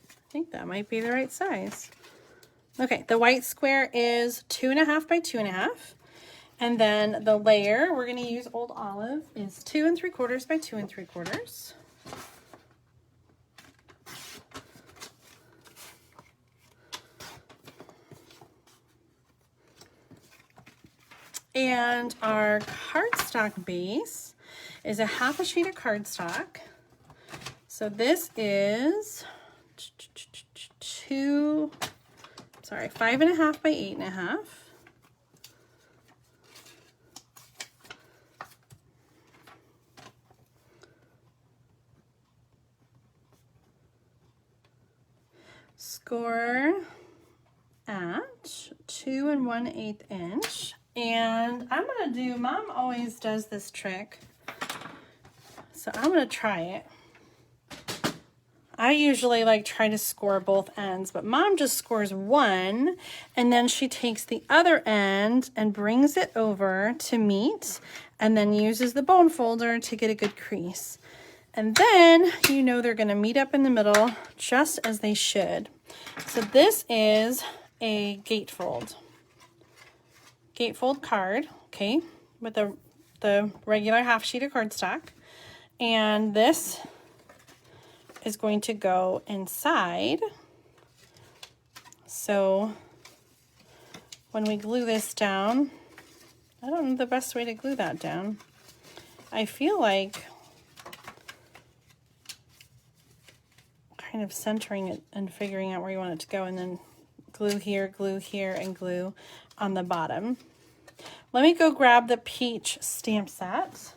I think that might be the right size. Okay, the white square is 2.5 by 2.5. And then the layer we're going to use Old Olive is 2 3/4 by 2 3/4. And our cardstock base is a 1/2 sheet of cardstock. So this is 5.5 by 8.5. Score at 2 1/8 inch. And I'm going to do, Mom always does this trick, so I'm going to try it. I usually like try to score both ends, but Mom just scores one, and then she takes the other end and brings it over to meet, and then uses the bone folder to get a good crease. And then you know they're going to meet up in the middle just as they should. So this is a gatefold card, okay, with the regular half sheet of cardstock, and this is going to go inside. So when we glue this down, I don't know the best way to glue that down. I feel like kind of centering it and figuring out where you want it to go, and then glue here, and glue on the bottom. Let me go grab the peach stamp set.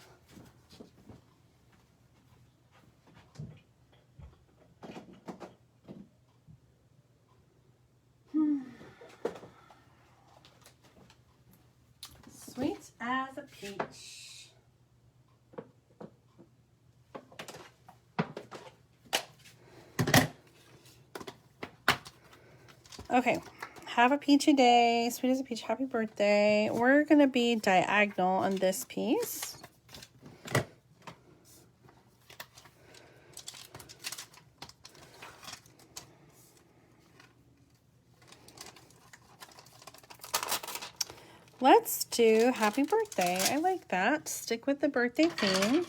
Sweet as a peach. Okay, have a peachy day, sweet as a peach, happy birthday. We're gonna be diagonal on this piece. Let's do happy birthday. I like that. Stick with the birthday theme.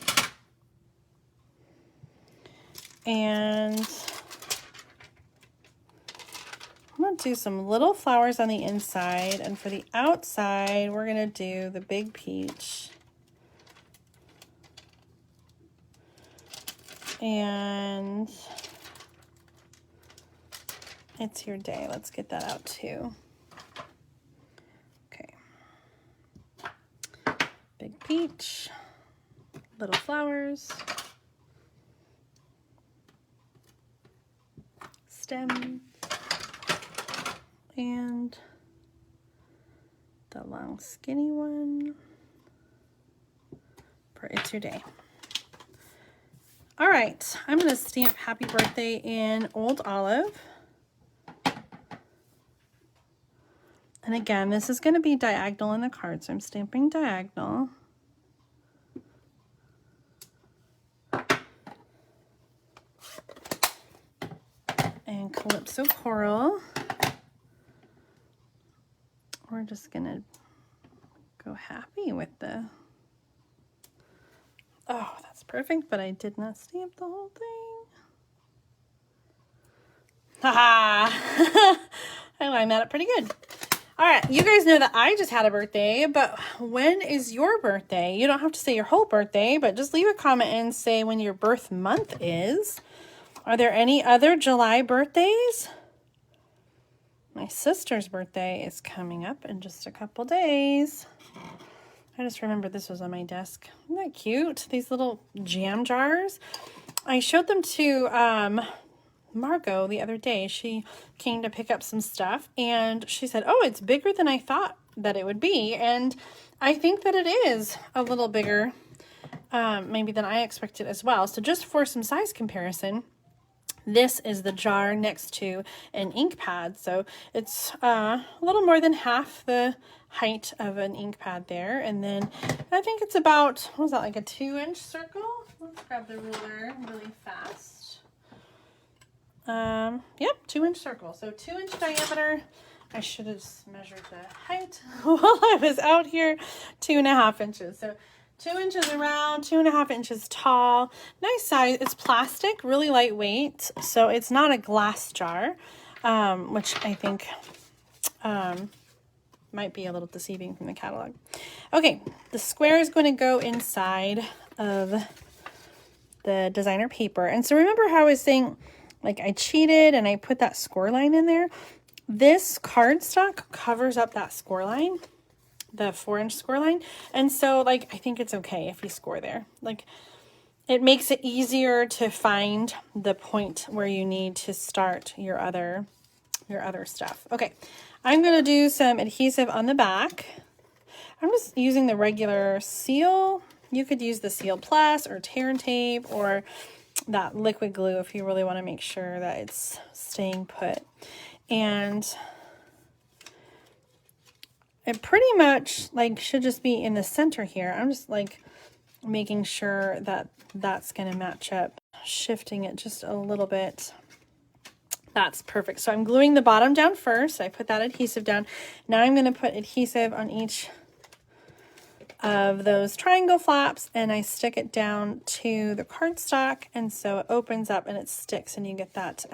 And I'm going to do some little flowers on the inside. And for the outside, we're going to do the big peach. And it's your day. Let's get that out too. Big peach, little flowers, stem, and the long skinny one for It's Your Day. All right, I'm going to stamp happy birthday in Old Olive. And again, this is going to be diagonal in the card, so I'm stamping diagonal. And Calypso Coral. We're just going to go happy with the... Oh, that's perfect, but I did not stamp the whole thing. Haha! I lined that up pretty good. All right, you guys know that I just had a birthday, but when is your birthday? You don't have to say your whole birthday, but just leave a comment and say when your birth month is. Are there any other July birthdays? My sister's birthday is coming up in just a couple days. I just remembered this was on my desk. Isn't that cute? These little jam jars. I showed them to Margot the other day. She came to pick up some stuff and she said, oh, it's bigger than I thought that it would be. And I think that it is a little bigger maybe than I expected as well. So just for some size comparison, this is the jar next to an ink pad. So it's a little more than half the height of an ink pad there. And then I think it's about, what was that, like a 2-inch circle? Let's grab the ruler really fast. Yep, 2-inch circle. So 2-inch diameter. I should have measured the height while I was out here. 2.5 inches. So 2 inches around, 2.5 inches tall. Nice size. It's plastic, really lightweight. So it's not a glass jar, which I think might be a little deceiving from the catalog. Okay, the square is going to go inside of the designer paper. And so remember how I was saying, like, I cheated and I put that score line in there. This cardstock covers up that score line, the 4-inch score line. And so, like, I think it's okay if you score there. Like, it makes it easier to find the point where you need to start your other stuff. Okay, I'm going to do some adhesive on the back. I'm just using the regular seal. You could use the Seal Plus or tear and tape or that liquid glue if you really want to make sure that it's staying put. And it pretty much like should just be in the center here. I'm just like making sure that that's going to match up, shifting it just a little bit. That's perfect. So I'm gluing the bottom down first. I put that adhesive down. Now I'm going to put adhesive on each of those triangle flaps, and I stick it down to the cardstock, and so it opens up and it sticks, and you get that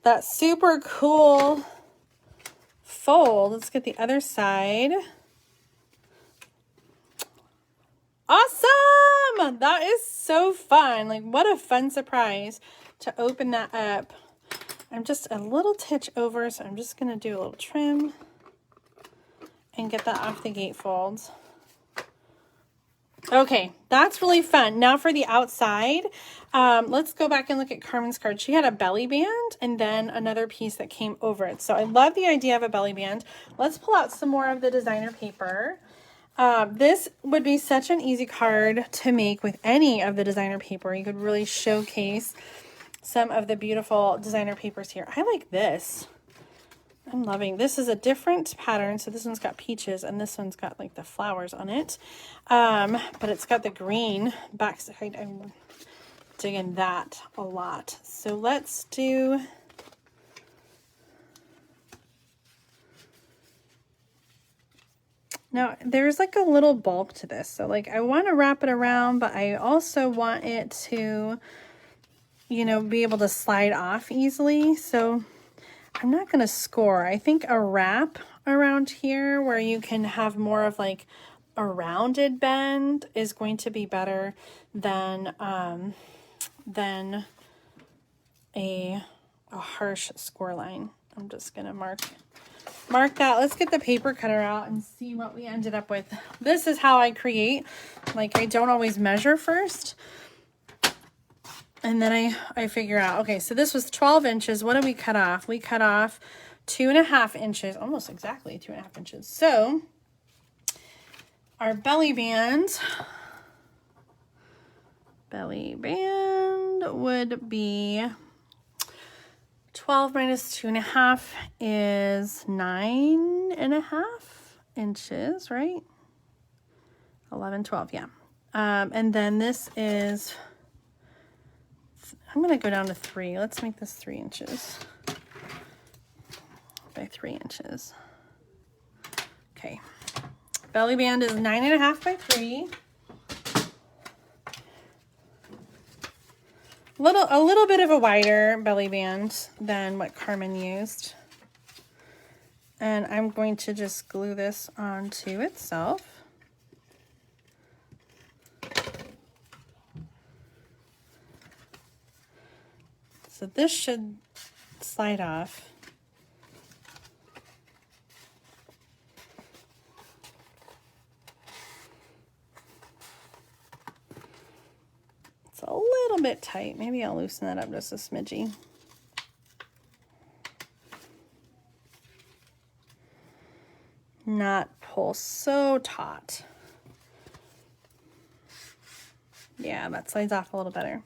that super cool fold. Let's get the other side. Awesome! That is so fun. Like, what a fun surprise to open that up. I'm just a little titch over, so I'm just going to do a little trim and get that off the gatefold. Okay, that's really fun. Now for the outside, let's go back and look at Carmen's card. She had a belly band and then another piece that came over it. So I love the idea of a belly band. Let's pull out some more of the designer paper. This would be such an easy card to make with any of the designer paper. You could really showcase some of the beautiful designer papers here. I like this. I'm loving this. Is a different pattern. So this one's got peaches and this one's got like the flowers on it. But it's got the green backside. I'm digging that a lot. So let's do now there's like a little bulb to this. So like I want to wrap it around, but I also want it to, you know, be able to slide off easily. So I'm not going to score. I think a wrap around here where you can have more of like a rounded bend is going to be better than a harsh score line. I'm just going to mark that. Let's get the paper cutter out and see what we ended up with. This is how I create. Like, I don't always measure first. And then I figure out, okay, so this was 12 inches. What did we cut off? We cut off 2.5 inches, almost exactly 2.5 inches. So our belly band would be 12 minus 2.5 is 9.5 inches, right? 11, 12, yeah. And then this is, I'm going to go down to 3. Let's make this 3 inches by 3 inches. Okay. Belly band is 9.5 by 3. A little bit of a wider belly band than what Carmen used. And I'm going to just glue this onto itself. So this should slide off. It's a little bit tight. Maybe I'll loosen that up just a smidgy. Not pull so taut. Yeah, that slides off a little better.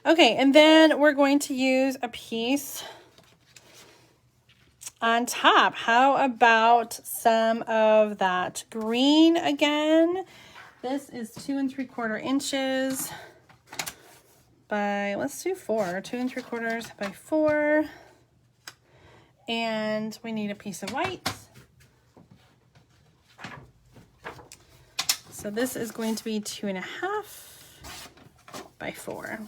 Okay, and then we're going to use a piece on top. How about some of that green again? This is 2 3/4 inches by, let's do 4. 2 3/4 by 4. And we need a piece of white. So this is going to be 2.5 by 4.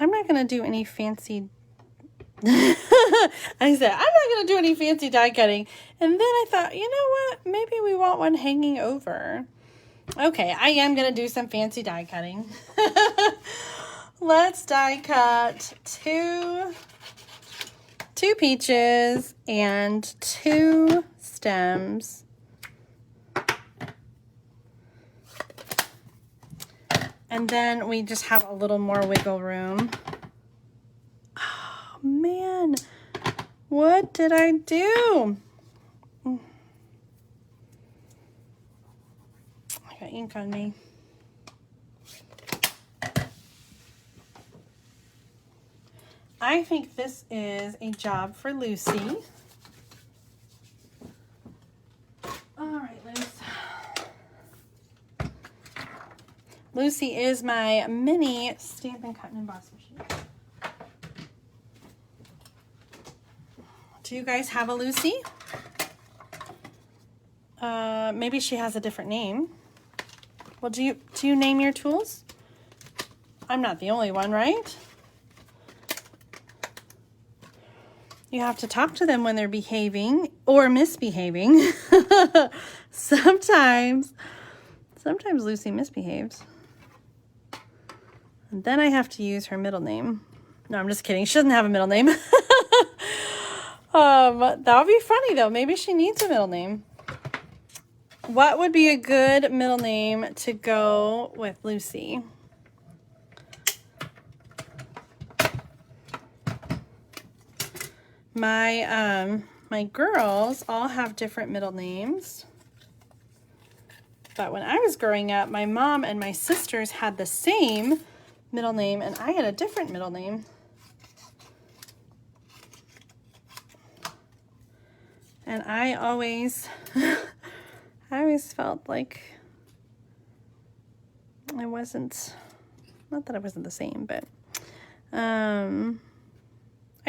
I'm not going to do any fancy, I said, I'm not going to do any fancy die cutting. And then I thought, you know what? Maybe we want one hanging over. Okay, I am going to do some fancy die cutting. Let's die cut two peaches and 2 stems. And then we just have a little more wiggle room. Oh, Man, what did I do? I got ink on me. I think this is a job for Lucy. All right, Lucy. Lucy is my mini Stampin' Cut and Emboss machine. Do you guys have a Lucy? Maybe she has a different name. Well, do you name your tools? I'm not the only one, right? You have to talk to them when they're behaving or misbehaving. Sometimes Lucy misbehaves. And then I have to use her middle name. No, I'm just kidding. She doesn't have a middle name. That would be funny though. Maybe she needs a middle name. What would be a good middle name to go with Lucy? My girls all have different middle names. But when I was growing up, my mom and my sisters had the same middle name and I had a different middle name. And I always felt like I wasn't, not that I wasn't the same, but I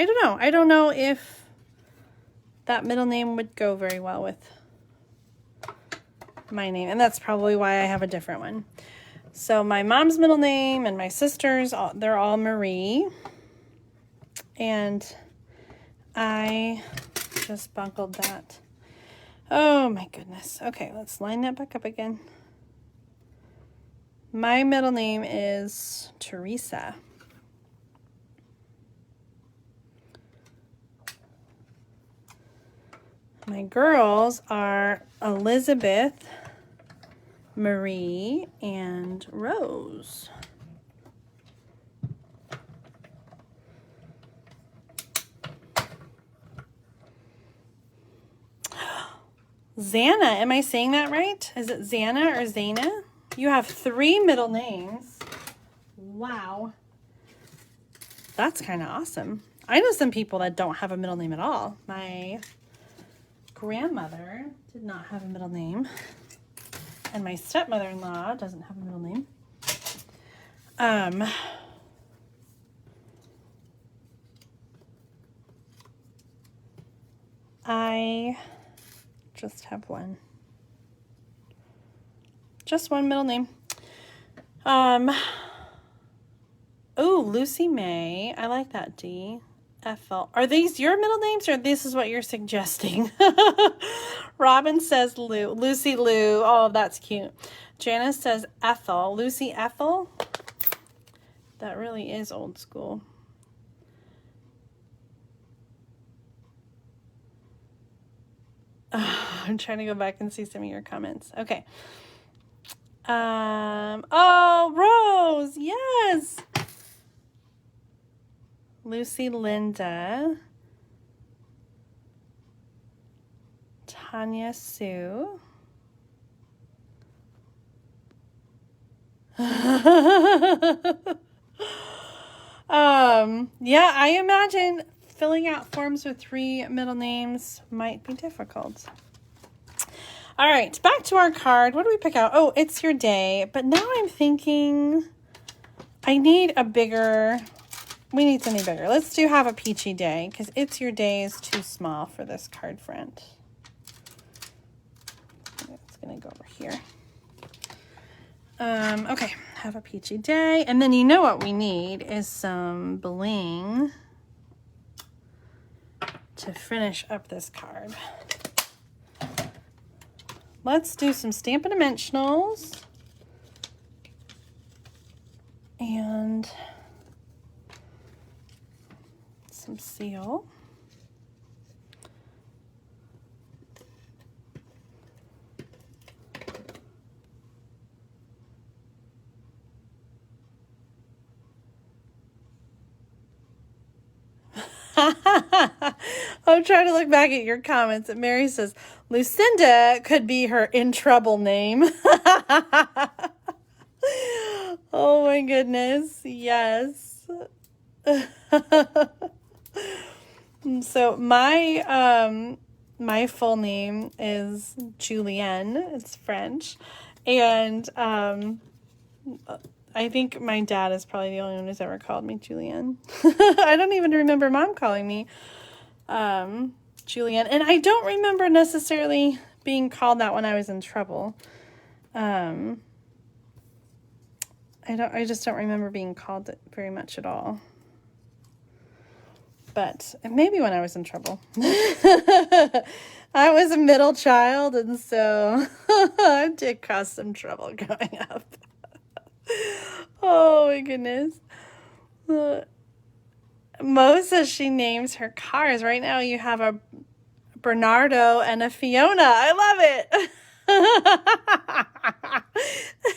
don't know. I don't know if that middle name would go very well with my name. And that's probably why I have a different one. So my mom's middle name and my sister's, they're all Marie. And I just bungled that. Oh my goodness. Okay, let's line that back up again. My middle name is Teresa. My girls are Elizabeth, Marie, and Rose. Xana, am I saying that right? Is it Xana or Zana? You have 3 middle names. Wow. That's kind of awesome. I know some people that don't have a middle name at all. My grandmother did not have a middle name. And my stepmother-in-law doesn't have a middle name. I just have one. Just one middle name. Oh, Lucy May. I like that D. Ethel. Are these your middle names or this is what you're suggesting? Robin says Lou. Lucy Lou. Oh, that's cute. Janice says Ethel. Lucy Ethel. That really is old school. I'm trying to go back and see some of your comments. Okay. Oh, Rose. Yes. Lucy Linda. Tanya Sue. Yeah, I imagine filling out forms with 3 middle names might be difficult. All right, back to our card. What do we pick out? Oh, it's your day. But now I'm thinking I need a bigger, we need something bigger. Let's do have a peachy day because it's your day is too small for this card front. It's going to go over here. Okay, have a peachy day. And then you know what we need is some bling to finish up this card. Let's do some Stampin' Dimensionals and some seal. I'm trying to look back at your comments. And Mary says, Lucinda could be her in trouble name. Oh my goodness. Yes. So my full name is Julienne. It's French. And I think my dad is probably the only one who's ever called me Julienne. I don't even remember Mom calling me Julienne. And I don't remember necessarily being called that when I was in trouble. I just don't remember being called it very much at all. But maybe when I was in trouble. I was a middle child, and so I did cause some trouble growing up. Oh my goodness. Mo says she names her cars. Right now you have a Bernardo and a Fiona. I love it.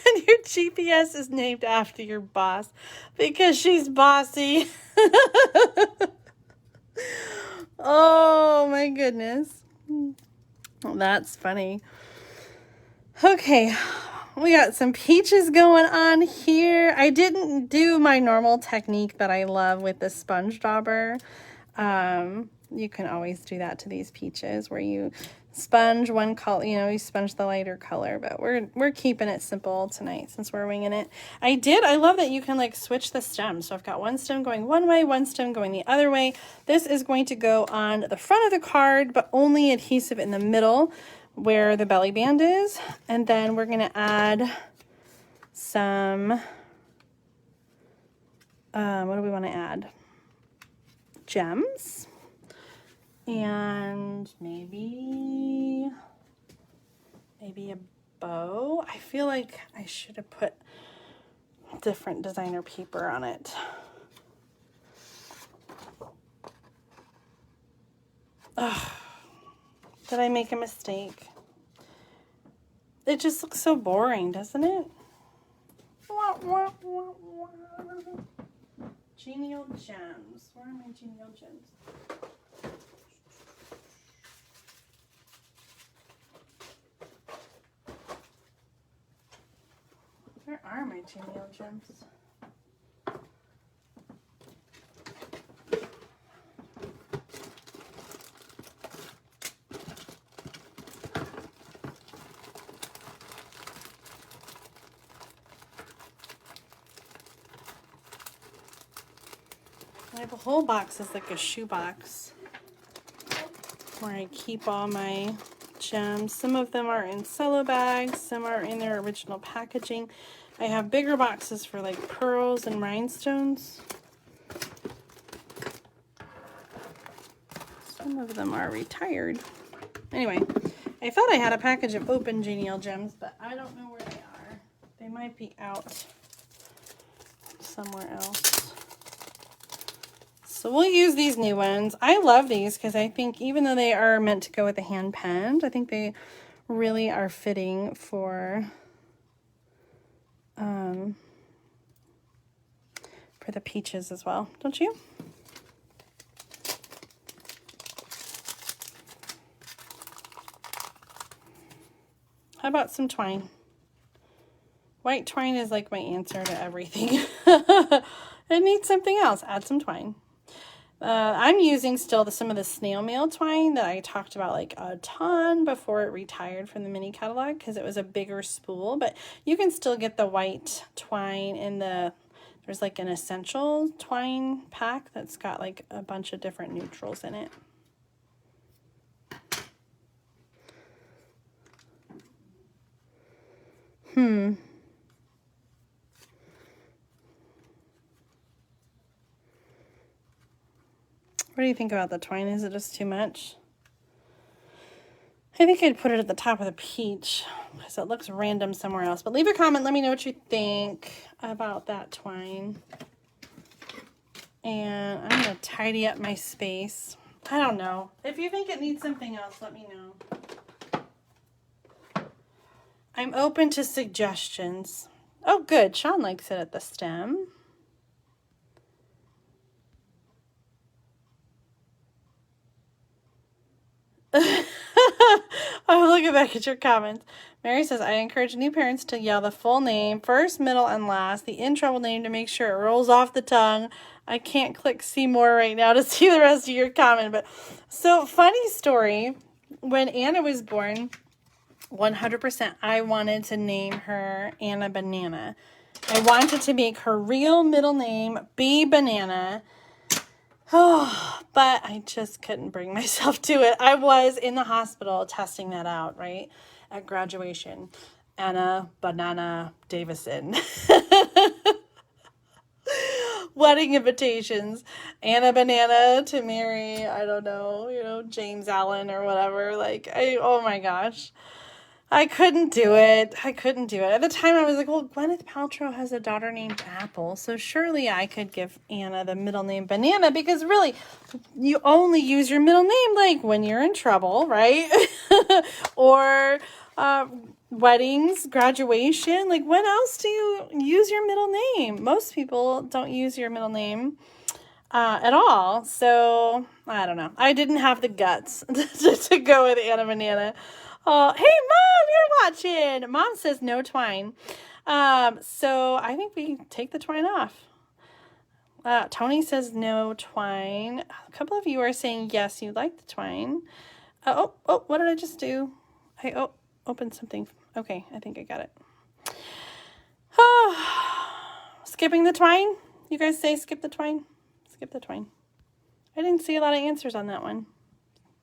And your GPS is named after your boss because she's bossy. Oh my goodness. Well, that's funny. Okay, we got some peaches going on here. I didn't do my normal technique that I love with the sponge dauber. You can always do that to these peaches where you sponge one color, you sponge the lighter color, but we're keeping it simple tonight since we're winging it. I love that you can like switch the stems. So I've got one stem going one way, one stem going the other way. This is going to go on the front of the card, but only adhesive in the middle where the belly band is. And then we're going to add some, what do we want to add? Gems. And maybe a bow. I feel like I should have put different designer paper on it. Ugh. Did I make a mistake? It just looks so boring, doesn't it? Genial gems. Where are my genial gems? Where are my genial gems? I have a whole box that's like a shoe box where I keep all my gems. Some of them are in cello bags, some are in their original packaging. I have bigger boxes for like pearls and rhinestones. Some of them are retired. Anyway, I thought I had a package of open genial gems, but I don't know where they are. They might be out somewhere else. So we'll use these new ones. I love these because I think even though they are meant to go with the hand penned, I think they really are fitting for the peaches as well, don't you? How about some twine? White twine is like my answer to everything. It needs something else. Add some twine. I'm using still some of the snail mail twine that I talked about like a ton before it retired from the mini catalog because it was a bigger spool, but you can still get the white twine in there's like an essential twine pack that's got like a bunch of different neutrals in it. What do you think about the twine? Is it just too much? I think I'd put it at the top of the peach because it looks random somewhere else. But leave a comment. Let me know what you think about that twine. And I'm going to tidy up my space. I don't know. If you think it needs something else, let me know. I'm open to suggestions. Oh, good. Sean likes it at the stem. I'm looking back at your comments. Mary says, I encourage new parents to yell the full name, first, middle, and last, the in trouble name to make sure it rolls off the tongue. I can't click see more right now to see the rest of your comment. But so funny story. When Anna was born, 100% I wanted to name her Anna Banana. I wanted to make her real middle name be Banana. Oh, but I just couldn't bring myself to it. I was in the hospital testing that out, right? At graduation. Anna Banana Davison. Wedding invitations. Anna Banana to marry, I don't know, James Allen or whatever. Oh my gosh. I couldn't do it. At the time, I was like, well, Gwyneth Paltrow has a daughter named Apple, so surely I could give Anna the middle name Banana, because really, you only use your middle name, when you're in trouble, right? Or weddings, graduation. When else do you use your middle name? Most people don't use your middle name at all, so I don't know. I didn't have the guts to go with Anna Banana. Oh, hey, Mom, you're watching. Mom says no twine. So I think we take the twine off. Tony says no twine. A couple of you are saying yes, you like the twine. Oh, what did I just do? I opened something. Okay, I think I got it. Skipping the twine? You guys say skip the twine? Skip the twine. I didn't see a lot of answers on that one.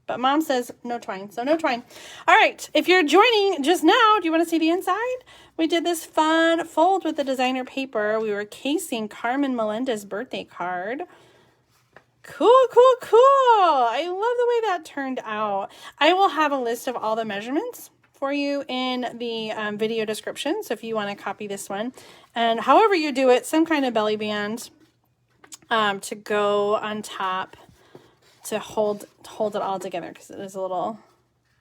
But Mom says no twine, so no twine. All right, if you're joining just now, do you want to see the inside? We did this fun fold with the designer paper. We were casing Carmen Melinda's birthday card. Cool. I love the way that turned out. I will have a list of all the measurements for you in the video description, so if you want to copy this one. And however you do it, some kind of belly band to go on top to hold it all together, because it is a little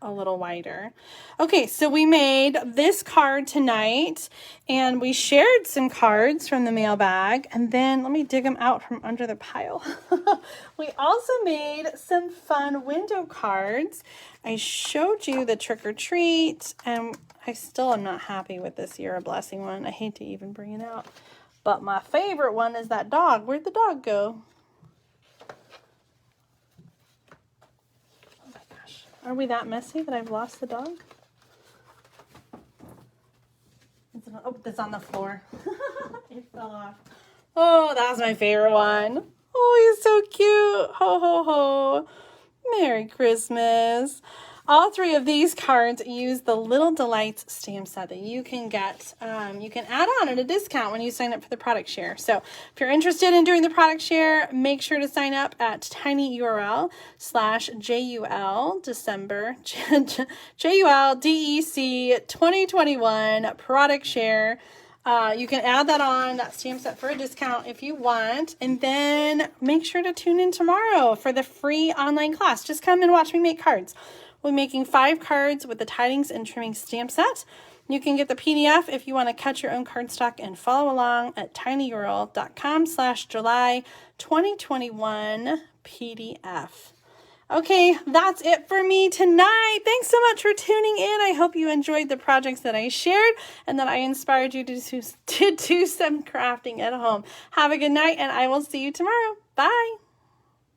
wider. Okay, so we made this card tonight, and we shared some cards from the mailbag, and then let me dig them out from under the pile. We also made some fun window cards. I showed you the trick or treat, and I still am not happy with this You're a Blessing one. I hate to even bring it out, but my favorite one is that dog. Where'd the dog go? Are we that messy that I've lost the dog? It's on the floor. It fell off. Oh, that's my favorite one. Oh, he's so cute. Ho, ho, ho. Merry Christmas. All three of these cards use the Little Delights stamp set that you can get. You can add on at a discount when you sign up for the product share. So if you're interested in doing the product share, make sure to sign up at tinyurl/JUL December JULDEC 2021 product share. You can add that on, that stamp set, for a discount if you want. And then make sure to tune in tomorrow for the free online class. Just come and watch me make cards. We're making 5 cards with the Tidings and Trimmings stamp set. You can get the PDF if you want to cut your own cardstock and follow along at tinyurl.com/July 2021 PDF. Okay, that's it for me tonight. Thanks so much for tuning in. I hope you enjoyed the projects that I shared and that I inspired you to do some crafting at home. Have a good night, and I will see you tomorrow. Bye.